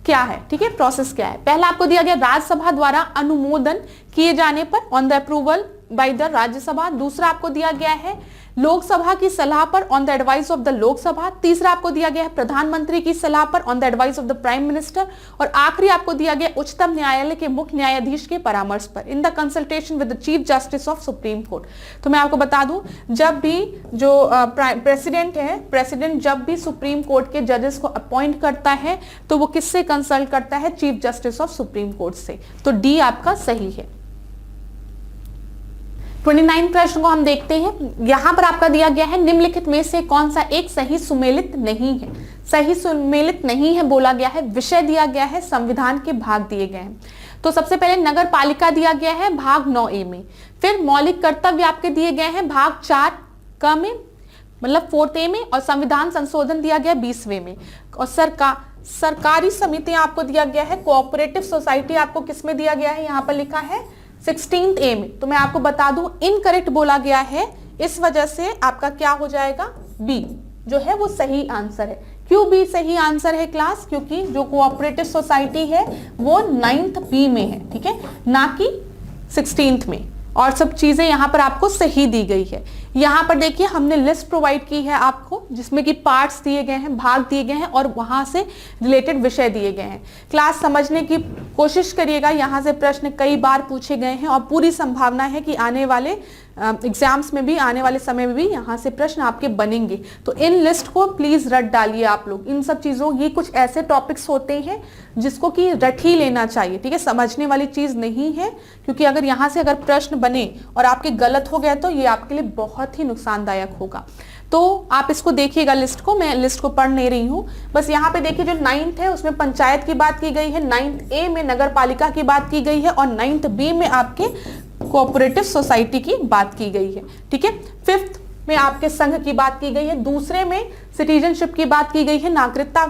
क्या है, ठीक है, प्रोसेस क्या है। पहला आपको दिया गया राज्यसभा द्वारा अनुमोदन किए जाने पर, on the approval by the Rajya Sabha. दूसरा आपको दिया गया है लोकसभा की सलाह पर, on the advice of the Lok Sabha. तीसरा आपको दिया गया है प्रधानमंत्री की सलाह पर, on the advice of the prime minister. और आखिरी आपको दिया गया उच्चतम न्यायालय के मुख्य न्यायाधीश के परामर्श पर, in the consultation with the chief justice of supreme court. तो मैं आपको बता दूं, जब भी जो प्रेसिडेंट है, प्रेसिडेंट जब भी सुप्रीम कोर्ट के जजेस को अपॉइंट करता है तो वो किससे कंसल्ट करता है, chief justice of supreme court से। तो डी आपका सही है। 29 प्रश्न को हम देखते हैं। यहां पर आपका दिया गया है निम्नलिखित में से कौन सा एक सही सुमेलित नहीं है। सही सुमेलित नहीं है बोला गया है, विषय दिया गया है, संविधान के भाग दिए गए हैं। तो सबसे पहले नगर पालिका दिया गया है भाग 9A में, फिर मौलिक कर्तव्य आपके दिए गए हैं भाग 4 क में, मतलब 4th में, और संविधान संशोधन दिया गया 20वें में, और सरकारी समितियां आपको दिया गया है, कोऑपरेटिव सोसाइटी आपको किस में दिया गया है, यहाँ पर लिखा है 16th में। तो मैं आपको बता दूं इनकरेक्ट बोला गया है, इस वजह से आपका क्या हो जाएगा, बी जो है वो सही आंसर है। क्यों बी सही आंसर है क्लास, क्योंकि जो कोऑपरेटिव सोसाइटी है वो 9th बी में है, ठीक है, ना कि 16th में, और सब चीजें यहाँ पर आपको सही दी गई है। यहाँ पर देखिए हमने लिस्ट प्रोवाइड की है आपको, जिसमें कि पार्ट्स दिए गए हैं, भाग दिए गए हैं, और वहां से रिलेटेड विषय दिए गए हैं। क्लास समझने की कोशिश करिएगा, यहाँ से प्रश्न कई बार पूछे गए हैं और पूरी संभावना है कि आने वाले एग्जाम्स में भी, आने वाले समय में भी यहाँ से प्रश्न आपके बनेंगे। तो इन लिस्ट को प्लीज रट डालिए आप लोग, इन सब चीजों, ये कुछ ऐसे टॉपिक्स होते हैं जिसको कि रट ही लेना चाहिए, ठीक है, समझने वाली चीज नहीं है, क्योंकि अगर यहाँ से अगर प्रश्न बने और आपके गलत हो गए तो ये आपके लिए बहुत ही नुकसानदायक होगा। तो आप इसको देखिएगा लिस्ट को, मैं लिस्ट को पढ़ नहीं रही हूँ, बस यहाँ पे देखिए जो 9th है उसमें पंचायत की बात की गई है, 9th A में नगर पालिका की बात की गई है, और 9th B में आपके कोऑपरेटिव सोसाइटी की बात की गई है, ठीक है। 5th में आपके संघ की बात की गई है, दूसरे में सिटीजनशिप की बात की गई है, नागरिकता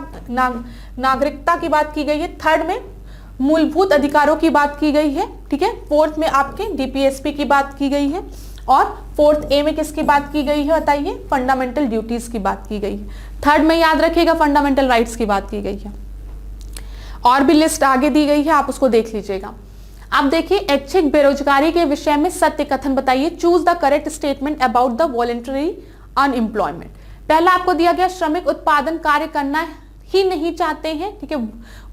की बात की गई है, 3rd में मूलभूत अधिकारों की बात की गई है, ठीक है, 4th में आपके डीपीएसपी की बात की गई है, और 4th A में किसकी बात की गई है बताइए, फंडामेंटल ड्यूटीज की बात की गई है। 3rd में याद रखिएगा फंडामेंटल राइट्स की बात की गई है, और भी लिस्ट आगे दी गई है, आप उसको देख लीजिएगा। आप देखिए ऐच्छिक बेरोजगारी के विषय में सत्य कथन बताइए, choose the correct statement about the voluntary unemployment. पहला आपको दिया गया श्रमिक उत्पादन कार्य करना ही नहीं चाहते हैं, ठीक है,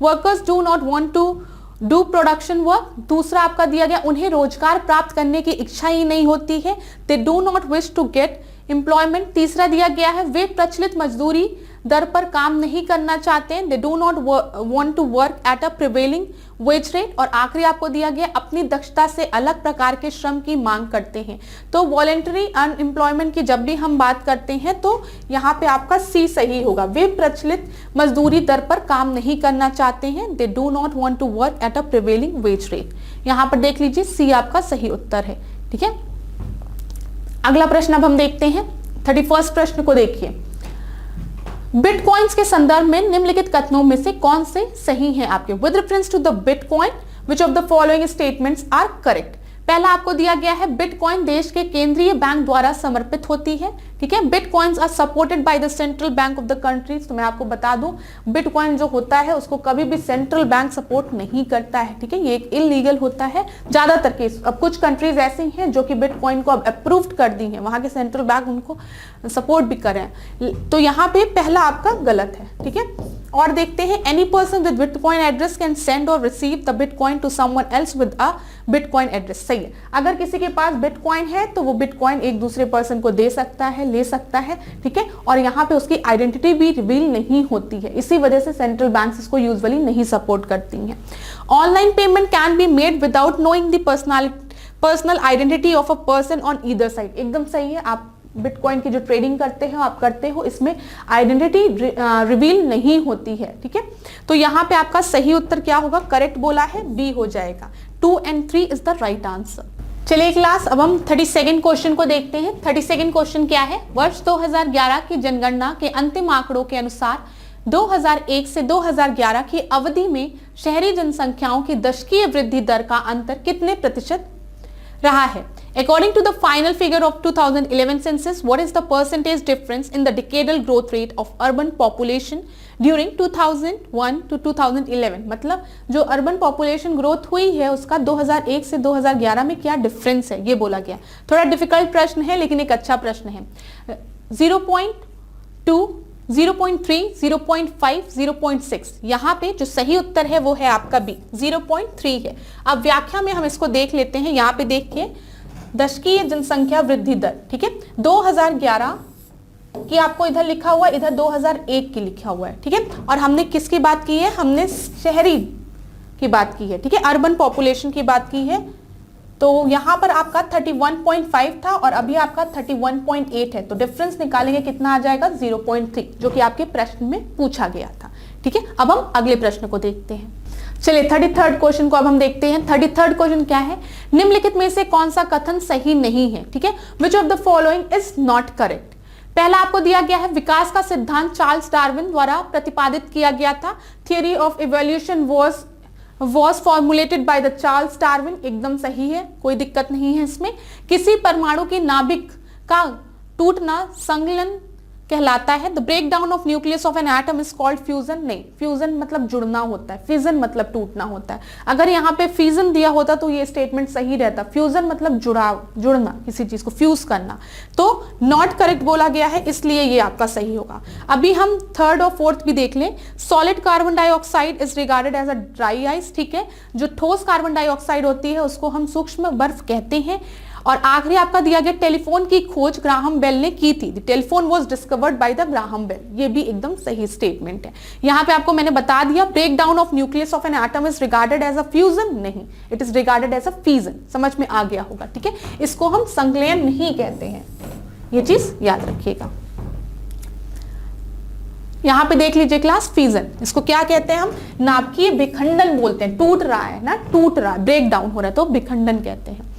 workers do not want to do production work. दूसरा आपका दिया गया उन्हें रोजगार प्राप्त करने की इच्छा ही नहीं होती है, they do not wish to get employment. तीसरा दिया गया है वे प्रचलित मजदूरी दर पर काम नहीं करना चाहते हैं, they do not want to work at a prevailing wage rate. और आखिरी आपको दिया गया अपनी दक्षता से अलग प्रकार के श्रम की मांग करते हैं। तो वॉलेंटरी अनएम्प्लॉयमेंट की जब भी हम बात करते हैं तो यहाँ पे आपका सी सही होगा, वे प्रचलित मजदूरी दर पर काम नहीं करना चाहते हैं, they do not want to work at a prevailing wage rate. यहाँ पर देख लीजिए सी आपका सही उत्तर है, ठीक है। अगला प्रश्न अब हम देखते हैं, 31 प्रश्न को देखिए। बिटकॉइंस के संदर्भ में निम्नलिखित कथनों में से कौन से सही हैं आपके, with reference to the bitcoin which of the following statements are correct. पहला आपको दिया गया है बिटकॉइन देश के केंद्रीय बैंक द्वारा समर्पित होती है, ठीक है, bitcoins are supported by the central bank of the countries. तो मैं आपको बता दूं बिटकॉइन जो होता है उसको कभी भी सेंट्रल बैंक सपोर्ट नहीं करता है, ठीक है, ये एक इलीगल होता है ज्यादातर केस। अब कुछ कंट्रीज ऐसी हैं जो कि बिटकॉइन को अब अप्रूव्ड कर दी हैं, वहां के सेंट्रल बैंक उनको सपोर्ट भी कर रहे हैं, तो यहाँ पे पहला आपका गलत है, ठीक है। और देखते हैं any person with bitcoin address can send or receive the bitcoin to someone else with a bitcoin address. सही है, अगर किसी के पास बिटकॉइन है तो वो बिटकॉइन एक दूसरे पर्सन को दे सकता है, ले सकता है, ठीक है, और यहाँ पे उसकी आइडेंटिटी भी रिवील नहीं होती है, इसी वजह से सेंट्रल बैंक्स इसको यूजुअली नहीं सपोर्ट करती हैं। Online payment can be made without knowing the personal identity of a person on either side. एकदम सही है, आप बिटकॉइन की जो ट्रेडिंग करते हो आप करते हो, इसमें आइडेंटिटी रिवील नहीं होती है, ठीक है। तो यहाँ पे आपका सही उत्तर क्या होगा, करेक्ट बोला है, बी हो जाएगा। 2 and 3 is the right answer. चलिए क्लास अब हम 32nd क्वेश्चन को देखते हैं। 32nd क्वेश्चन क्या है, वर्ष 2011 की जनगणना के अंतिम आंकड़ों के अनुसार 2001 से 2011 की अवधि में शहरी जनसंख्याओं की दशकीय वृद्धि दर का अंतर कितने प्रतिशत रहा है। According to the final figure of 2011 census, what is the percentage difference in the decadal growth rate of urban population during 2001 to 2011? मतलब जो अर्बन पॉपुलेशन ग्रोथ हुई है उसका 2001 से 2011 में क्या डिफरेंस है, ये बोला गया। थोड़ा डिफिकल्ट प्रश्न है लेकिन एक अच्छा प्रश्न है। 0.2, 0.3, 0.5, 0.6, यहाँ पे जो सही उत्तर है वो है आपका बी, 0.3 है। अब व्याख्या में हम इसको देख लेते हैं, यहाँ पे देखिए दशकीय जनसंख्या वृद्धि दर, ठीक है, 2011 की आपको इधर लिखा हुआ, इधर 2001 की लिखा हुआ है, ठीक है, और हमने किसकी बात की है, हमने शहरी की बात की है, ठीक है, अर्बन पॉपुलेशन की बात की है। तो यहाँ पर आपका 31.5 था और अभी आपका 31.8 है, तो डिफरेंस निकालेंगे कितना आ जाएगा, 0.3, जो कि आपके प्रश्न में पूछा गया था, ठीक है। अब हम अगले प्रश्न को देखते हैं। चलिए 33rd क्वेश्चन को अब हम देखते हैं। 33rd क्वेश्चन क्या है, निम्नलिखित में से कौन सा कथन सही नहीं है, ठीक है, which of the following is not correct. पहला आपको दिया गया है विकास का सिद्धांत चार्ल्स डार्विन द्वारा प्रतिपादित किया गया था। Theory of evolution was formulated by the Charles Darwin, एकदम सही है, कोई दिक्कत नहीं है इसमें। किसी परमाणु की नाभिक का टूटना संलयन कहलाता है। The break down of nucleus of an atom is called fusion. नहीं, फ्यूजन मतलब जुड़ना होता है, फिजन मतलब टूटना होता है। अगर यहाँ पे फिजन दिया होता तो ये स्टेटमेंट सही रहता। फ्यूजन मतलब जुड़ना, किसी चीज को फ्यूज करना, तो नॉट करेक्ट बोला गया है, इसलिए ये आपका सही होगा। अभी हम थर्ड और फोर्थ भी देख लें। Solid carbon dioxide is regarded as a dry ice, ठीक है। जो ठोस कार्बन डाइऑक्साइड होती है उसको हम सूक्ष्म बर्फ कहते हैं। और आखिरी आपका दिया गया टेलीफोन की खोज ग्राहम बेल ने की थी। The telephone was discovered by the Graham Bell, ये भी एकदम सही स्टेटमेंट है। यहाँ पे आपको मैंने बता दिया break down of nucleus of an atom is regarded as a fusion, नहीं, it is regarded as a fission. समझ में आ गया होगा, ठीक है। इसको हम संलयन नहीं कहते हैं, ये चीज याद रखिएगा। यहाँ पे देख लीजिए क्लास, फिजन इसको क्या कहते हैं हम? नाभिकीय विखंडन बोलते हैं। टूट रहा है ना, टूट रहा है, ब्रेक डाउन हो रहा है तो विखंडन कहते हैं।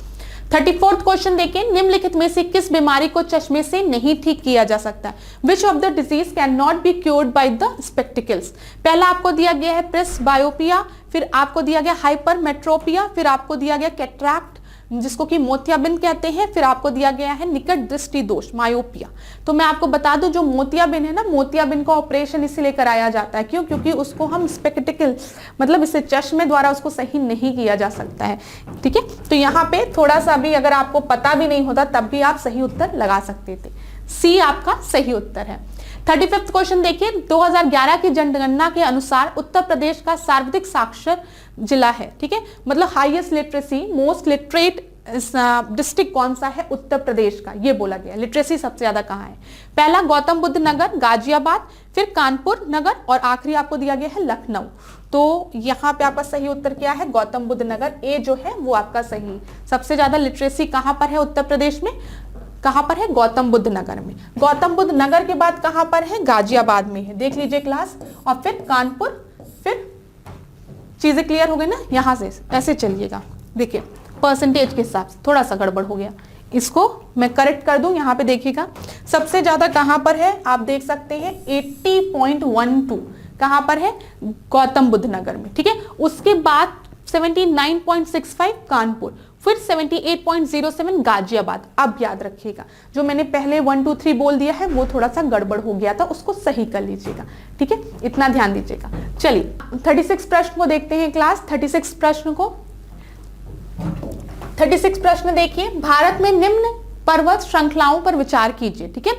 34th क्वेश्चन देखिए, निम्नलिखित में से किस बीमारी को चश्मे से नहीं ठीक किया जा सकता? विच of the disease can not be cured by the spectacles? पहला आपको दिया गया है प्रेसबायोपिया, फिर आपको दिया गया हाइपरमेट्रोपिया, फिर आपको दिया गया कैटरैक्ट जिसको कि मोतियाबिंद कहते हैं, फिर आपको दिया गया है निकट दृष्टि दोष मायोपिया। तो मैं आपको बता दूं, जो मोतियाबिंद है ना, मोतियाबिंद का ऑपरेशन इसीलिए कराया जाता है, क्यों? क्योंकि उसको हम स्पेक्टिकल मतलब इसे चश्मे द्वारा उसको सही नहीं किया जा सकता है, ठीक है। तो यहाँ पे थोड़ा सा भी अगर आपको पता भी नहीं होता तब भी आप सही उत्तर लगा सकते थे। सी आपका सही उत्तर है। 35th क्वेश्चन देखिए, 2011 की जनगणना के अनुसार उत्तर प्रदेश का सर्वाधिक साक्षर जिला है, ठीक है, मतलब highest literacy, most literate district कौन सा है उत्तर प्रदेश का, ये बोला गया। लिटरेसी सबसे ज्यादा कहाँ है? पहला गौतम बुद्ध नगर, गाजियाबाद, फिर कानपुर नगर और आखिरी आपको दिया गया है लखनऊ। तो यहाँ पे आपका सही उत्तर क्या है? गौतम बुद्ध नगर, ए जो है वो आपका सही। सबसे ज्यादा लिटरेसी कहाँ पर है उत्तर प्रदेश में? कहां पर है? गौतम बुद्ध नगर में। गौतम बुद्ध नगर के बाद कहां पर है? गाजियाबाद में है, देख लीजिए क्लास। और फिर कानपुर, फिर चीजें क्लियर हो गई ना? यहां से ऐसे चलिएगा, देखिए परसेंटेज के हिसाब से थोड़ा सा गड़बड़ हो गया, इसको मैं करेक्ट कर दूं। यहां पे देखिएगा सबसे ज्यादा कहां पर है, आप देख सकते हैं 80.12 कहां पर है? गौतम बुद्ध नगर में, ठीक है। उसके बाद 79.65 कानपुर, फिर 78.07 गाजियाबाद। अब याद रखिएगा, जो मैंने पहले 1 2 3 बोल दिया है वो थोड़ा सा गड़बड़ हो गया था, उसको सही कर लीजिएगा, ठीक है, इतना ध्यान दीजिएगा। चलिए 36 प्रश्न को देखते हैं क्लास। 36 प्रश्न को 36 प्रश्न देखिए, भारत में निम्न पर्वत श्रृंखलाओं पर विचार कीजिए, ठीक है।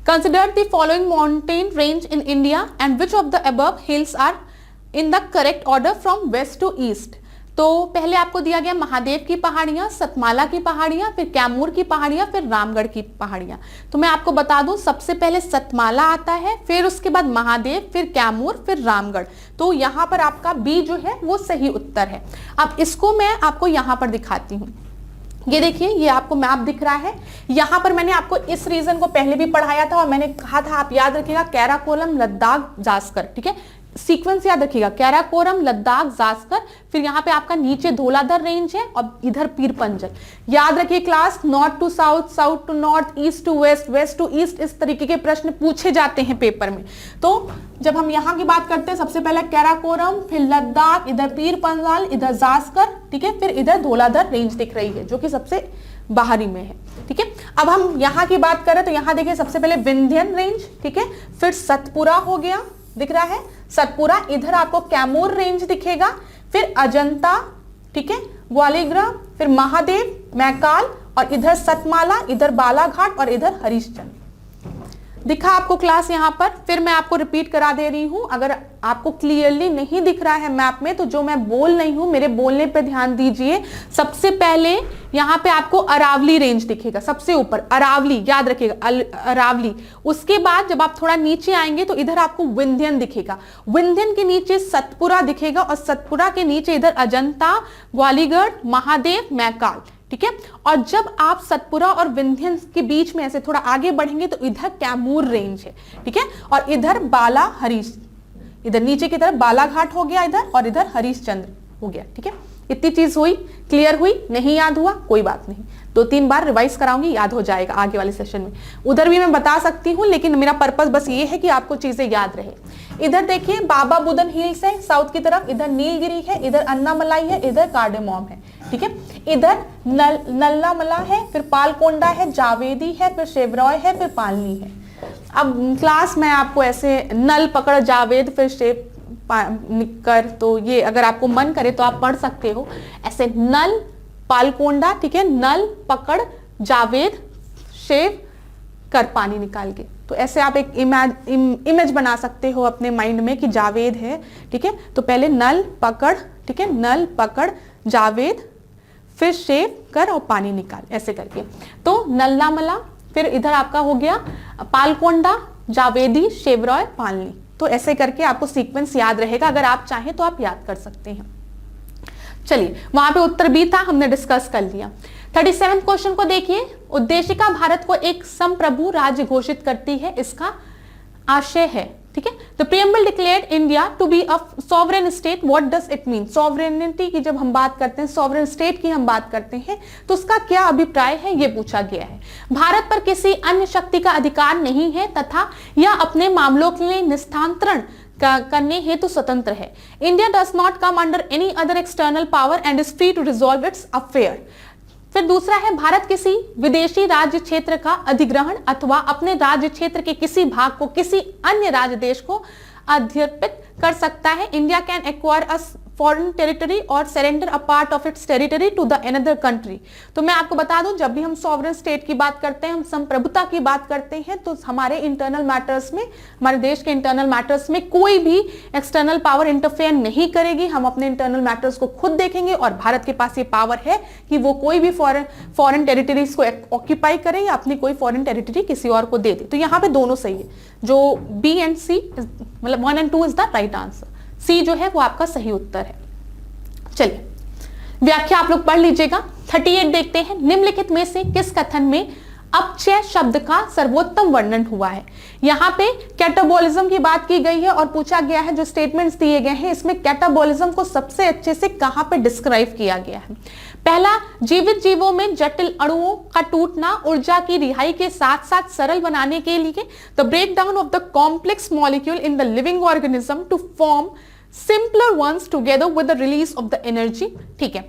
Consider the following mountain range in India and which of the above hills are in the correct order from west to east. तो पहले आपको दिया गया महादेव की पहाड़ियां, सतमाला की पहाड़ियां, फिर कैमूर की पहाड़ियां, फिर रामगढ़ की पहाड़ियां। तो मैं आपको बता दूं, सबसे पहले सतमाला आता है, फिर उसके बाद महादेव, फिर कैमूर, फिर रामगढ़। तो यहां पर आपका बी जो है वो सही उत्तर है। अब इसको मैं आपको यहां पर दिखाती हूं, ये देखिए, ये आपको मैप दिख रहा है। यहां पर मैंने आपको इस रीजन को पहले भी पढ़ाया था और मैंने कहा था, आप याद रखिएगा, कैराकोरम, लद्दाख, जास्कर, ठीक है, सीक्वेंस याद रखिएगा, कैराकोरम, लद्दाख, जास्कर, फिर यहाँ पे आपका नीचे धौलाधर रेंज है और इधर पीर पंजल। याद रखिए class, north to south, south to north, east to west, west to east, इस तरीके के प्रश्न पूछे जाते हैं पेपर में। तो जब हम यहाँ की बात करते हैं, सबसे पहले कैराकोरम, फिर लद्दाख, इधर पीर पंजाल, इधर जास्कर, ठीक है, फिर इधर धौलाधर रेंज दिख रही है जो कि सबसे बाहरी में है, ठीक है। अब हम यहाँ की बात करें तो यहाँ देखिए सबसे पहले विंध्यन रेंज, ठीक है, फिर सतपुरा हो गया, दिख रहा है सतपुरा, इधर आपको कैमूर रेंज दिखेगा, फिर अजंता, ठीक है, ग्वालियर, फिर महादेव, मैकाल, और इधर सतमाला, इधर बालाघाट और इधर हरिश्चंद्र दिखा आपको क्लास यहाँ पर। फिर मैं आपको रिपीट करा दे रही हूं, अगर आपको क्लियरली नहीं दिख रहा है मैप में तो जो मैं बोल रही हूं मेरे बोलने पे ध्यान दीजिए। सबसे पहले यहाँ पे आपको अरावली रेंज दिखेगा, सबसे ऊपर अरावली, याद रखिएगा अरावली। उसके बाद जब आप थोड़ा नीचे आएंगे तो इधर आपको विंध्यन दिखेगा, विंध्यन के नीचे सतपुरा दिखेगा और सतपुरा के नीचे इधर अजंता, ग्वालियर, महादेव, मैकाल, ठीक है। और जब आप सतपुरा और विंध्यन के बीच में ऐसे थोड़ा आगे बढ़ेंगे तो इधर कैमूर रेंज है, ठीक है, और इधर बाला हरीश, इधर नीचे की तरफ बालाघाट हो गया इधर, और इधर हरिश्चंद्र हो गया, ठीक है। इतनी चीज हुई, क्लियर हुई? नहीं याद हुआ कोई बात नहीं, 2-3 बार रिवाइज कराऊंगी, याद हो जाएगा आगे वाले सेशन में। उधर भी मैं बता सकती हूँ, लेकिन मेरा पर्पस बस ये है कि आपको चीजें याद रहे। इधर देखिए बाबा बुदन हिल्स है साउथ की तरफ, इधर नीलगिरी है, इधर अन्नामलाई है, इधर कार्डेमोम है, ठीक है। इधर नल्लामला है, फिर पालकोंडा है, जावेदी है, फिर शेवरॉय है, फिर पालनी है। अब क्लास में आपको ऐसे नल पकड़ जावेद फिर शेव कर, तो ये अगर आपको मन करे तो आप पढ़ सकते हो ऐसे, नल पालकोंडा, ठीक है, नल पकड़ जावेद शेव कर पानी निकाल के। तो ऐसे आप एक इमेज बना सकते हो अपने माइंड में कि जावेद है, ठीक है, तो पहले नल पकड़, ठीक है, नल पकड़ जावेद फिर शेव कर और पानी निकाल, ऐसे करके। तो नल्लामला, फिर इधर आपका हो गया पालकोंडा, जावेदी, शेवरॉय, पालनी। तो ऐसे करके आपको सीक्वेंस याद रहेगा, अगर आप चाहें तो आप याद कर सकते हैं। चलिए, वहां पे उत्तर बी था, हमने डिस्कस कर लिया। 37 क्वेश्चन को देखिए। उद्देशिका भारत को एक संप्रभु राज्य घोषित करती है, इसका आशय है, ठीक है। The preamble declared India to be a sovereign state, what does it mean? Sovereignty की जब हम बात करते हैं, सॉवरेन स्टेट की हम बात करते हैं, तो उसका क्या अभिप्राय है, ये पूछा गया है। भारत पर किसी अन्य शक्ति का अधिकार नहीं है तथा यह अपने मामलों के लिए निस्तांतरण करने हेतु स्वतंत्र है। India does not come under any other external power and is free to resolve its affair. फिर दूसरा है, भारत किसी विदेशी राज्य क्षेत्र का अधिग्रहण अथवा अपने राज्य क्षेत्र के किसी भाग को किसी अन्य राज्य देश को अधिर्पित कर सकता है। India can acquire a foreign territory or surrender a part of its territory to the another country. तो मैं आपको बता दूं, जब भी हम सॉवरेन स्टेट की बात करते हैं, हम संप्रभुता की बात करते हैं, तो हमारे इंटरनल मैटर्स में, हमारे देश के इंटरनल मैटर्स में कोई भी एक्सटर्नल पावर इंटरफेयर नहीं करेगी। हम अपने इंटरनल मैटर्स को खुद देखेंगे और भारत के पास ये पावर है कि वो कोई भी फॉरेन टेरिटरीज को ऑक्यूपाई करे या अपनी कोई फॉरेन टेरिटरी किसी और को दे दे। तो यहाँ पे दोनों सही है, जो बी एंड सी मतलब 1 and 2 is the right answer. C जो है वो आपका सही उत्तर है। चलिए, व्याख्या आप लोग पढ़ लीजिएगा। 38 देखते हैं। निम्नलिखित में से किस कथन में अपचय शब्द का सर्वोत्तम वर्णन हुआ है? यहाँ पे कैटाबॉलिज्म की बात की गई है और पूछा गया है, जो स्टेटमेंट्स दिए गए हैं इसमें कैटाबॉलिज्म को सबसे अच्छे से कहां पे डिस्क्राइब किया गया है? पहला, जीवित जीवों में जटिल अणुओं का टूटना ऊर्जा की रिहाई के साथ साथ सरल बनाने के लिए the break down of the complex molecule in the living organism to form simpler ones together with the release of the energy, ठीक है।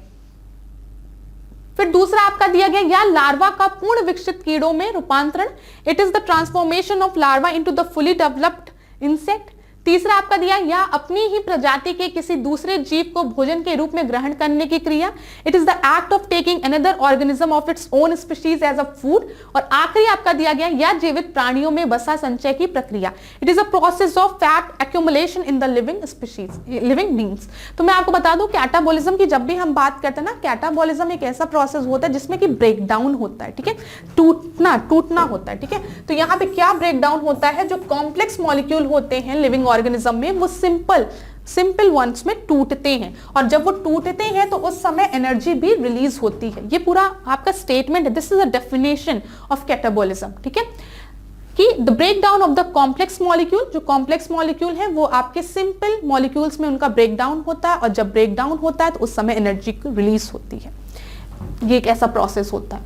फिर दूसरा आपका दिया गया, या लार्वा का पूर्ण विकसित कीड़ों में रूपांतरण, it is the transformation of larva into the fully developed insect. तीसरा आपका दिया, या अपनी ही प्रजाति के किसी दूसरे जीव को भोजन के रूप में ग्रहण करने की क्रिया, it is the act of taking another organism of its own species as a food. और आखिरी आपका दिया गया, या जीवित प्राणियों में वसा संचय की प्रक्रिया, it is a process of fat accumulation in the living species, living beings. तो मैं आपको बता दूं, कैटाबॉलिज्म की जब भी हम बात करते हैं ना, कैटाबॉलिज्म एक ऐसा प्रोसेस होता है जिसमें कि ब्रेक डाउन होता है, ठीक है, टूटना होता है, ठीक है। तो यहाँ पे क्या ब्रेक डाउन होता है? जो कॉम्प्लेक्स मॉलिक्यूल होते हैं लिविंग ऑर्गेनिज्म में, वो सिंपल वंस में टूटते हैं, और जब वो टूटते हैं तो उस समय एनर्जी भी रिलीज होती है। ये पूरा आपका स्टेटमेंट है, this is a definition of catabolism, ठीक है, कि the break down of the complex molecule, जो कॉम्प्लेक्स मॉलिक्यूल है वो आपके सिंपल मॉलिक्यूल्स में उनका ब्रेक डाउन होता है, और जब ब्रेक डाउन होता है तो उस समय एनर्जी रिलीज होती है। ये एक ऐसा प्रोसेस होता है।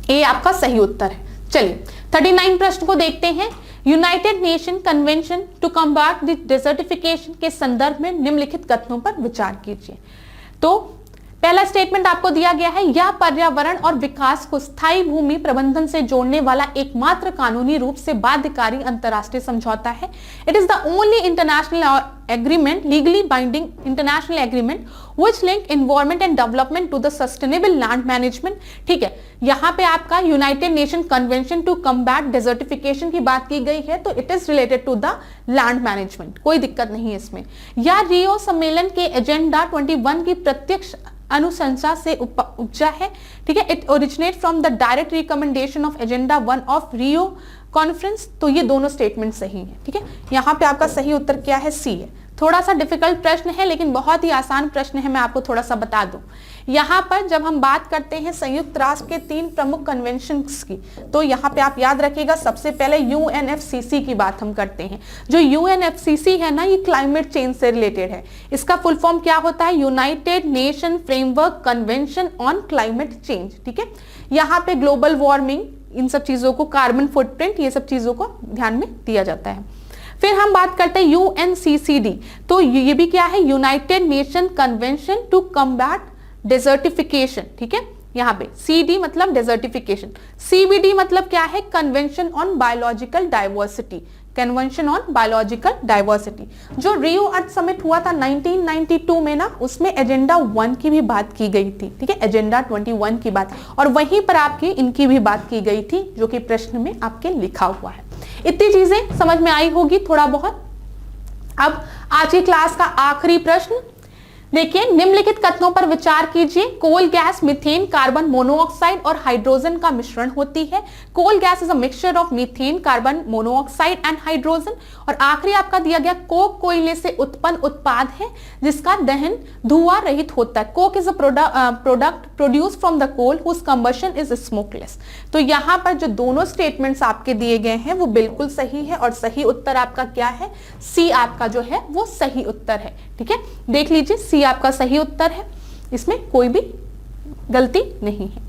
ये आपका सही उत्तर है। चलिए, 39 प्रश्न को देखते हैं। United Nation convention to combat the desertification के संदर्भ में निम्नलिखित कथनों पर विचार कीजिए। तो पहला स्टेटमेंट आपको दिया गया है, यह पर्यावरण और विकास को स्थायी भूमि प्रबंधन से जोड़ने वाला एकमात्र कानूनी रूप से बाध्यकारी अंतर्राष्ट्रीय समझौता है। It is the only international agreement, legally binding international agreement which link environment and development to the sustainable land management, ठीक है। यहाँ पे आपका United Nation convention to combat desertification की बात की गई है, तो it is related to the land management, कोई दिक्कत नहीं है इसमें। या रियो सम्मेलन के एजेंडा 21 की प्रत्यक्ष अनुशंसा से उपजा है, ठीक है। It originate from the direct recommendation of agenda 1 of Rio conference. तो ये दोनों स्टेटमेंट सही है, ठीक है। यहाँ पे आपका सही उत्तर क्या है? सी है। थोड़ा सा डिफिकल्ट प्रश्न है लेकिन बहुत ही आसान प्रश्न है, मैं आपको थोड़ा सा बता दूं। यहाँ पर जब हम बात करते हैं संयुक्त राष्ट्र के 3 प्रमुख कन्वेंशंस की, तो यहाँ पे आप याद रखिएगा सबसे पहले यूएनएफसीसी की बात हम करते हैं। जो यूएनएफसीसी है ना, ये क्लाइमेट चेंज से रिलेटेड है। इसका फुल फॉर्म क्या होता है? United nation framework convention on climate change. ठीक है, यहाँ पे ग्लोबल वार्मिंग, इन सब चीजों को, कार्बन फुटप्रिंट, ये सब चीजों को ध्यान में दिया जाता है। फिर हम बात करते हैं यूएनसीसीडी, तो ये भी क्या है? United Nation convention to combat desertification. ठीक है, यहाँ पे सीडी मतलब डेजर्टिफिकेशन, सीबीडी मतलब क्या है? Convention on biological diversity, convention on biological diversity. जो रियो अर्थ समिट हुआ था 1992 में ना, उसमें एजेंडा 1 की भी बात की गई थी। ठीक है, एजेंडा 21 की बात, और वहीं पर आपकी इनकी भी बात की गई थी, जो कि प्रश्न में आपके लिखा हुआ है। इतनी चीजें समझ में आई होगी थोड़ा बहुत। अब आज की क्लास का आखिरी प्रश्न देखिए, निम्नलिखित कथनों पर विचार कीजिए। Coal gas methane, carbon monoxide और हाइड्रोजन का मिश्रण होती है। Coal gas is a mixture of methane, carbon monoxide and hydrogen. और आखिरी आपका दिया गया, कोक कोयले से उत्पन्न उत्पाद है जिसका दहन धुआं रहित होता है। Coke is a product produce from the coal whose combustion is smokeless. तो यहाँ पर जो दोनों स्टेटमेंट्स आपके दिए गए हैं वो बिल्कुल सही है, और सही उत्तर आपका क्या है? सी आपका जो है वो सही उत्तर है। ठीक है, देख लीजिए, सी आपका सही उत्तर है, इसमें कोई भी गलती नहीं है।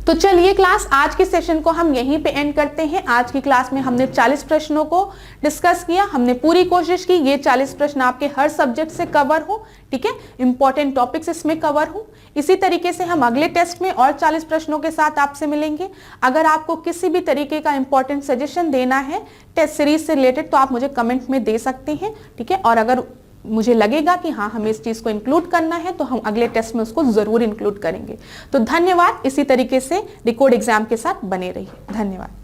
तो चलिए क्लास, आज के सेशन को हम यहीं पे एंड करते हैं। आज की क्लास में हमने 40 प्रश्नों को डिस्कस किया। हमने पूरी कोशिश की ये 40 प्रश्न आपके हर सब्जेक्ट से कवर हो। ठीक है, इंपॉर्टेंट टॉपिक्स इसमें कवर हो। इसी तरीके से हम अगले टेस्ट में और 40 प्रश्नों के साथ आपसे मिलेंगे। अगर आपको किसी भी तरीके का इंपॉर्टेंट सजेशन देना है टेस्ट सीरीज से रिलेटेड, तो आप मुझे कमेंट में दे सकते हैं। ठीक है, और अगर मुझे लगेगा कि हाँ हमें इस चीज को इंक्लूड करना है, तो हम अगले टेस्ट में उसको जरूर इंक्लूड करेंगे। तो धन्यवाद। इसी तरीके से डिकोड एग्जाम के साथ बने रहिए। धन्यवाद।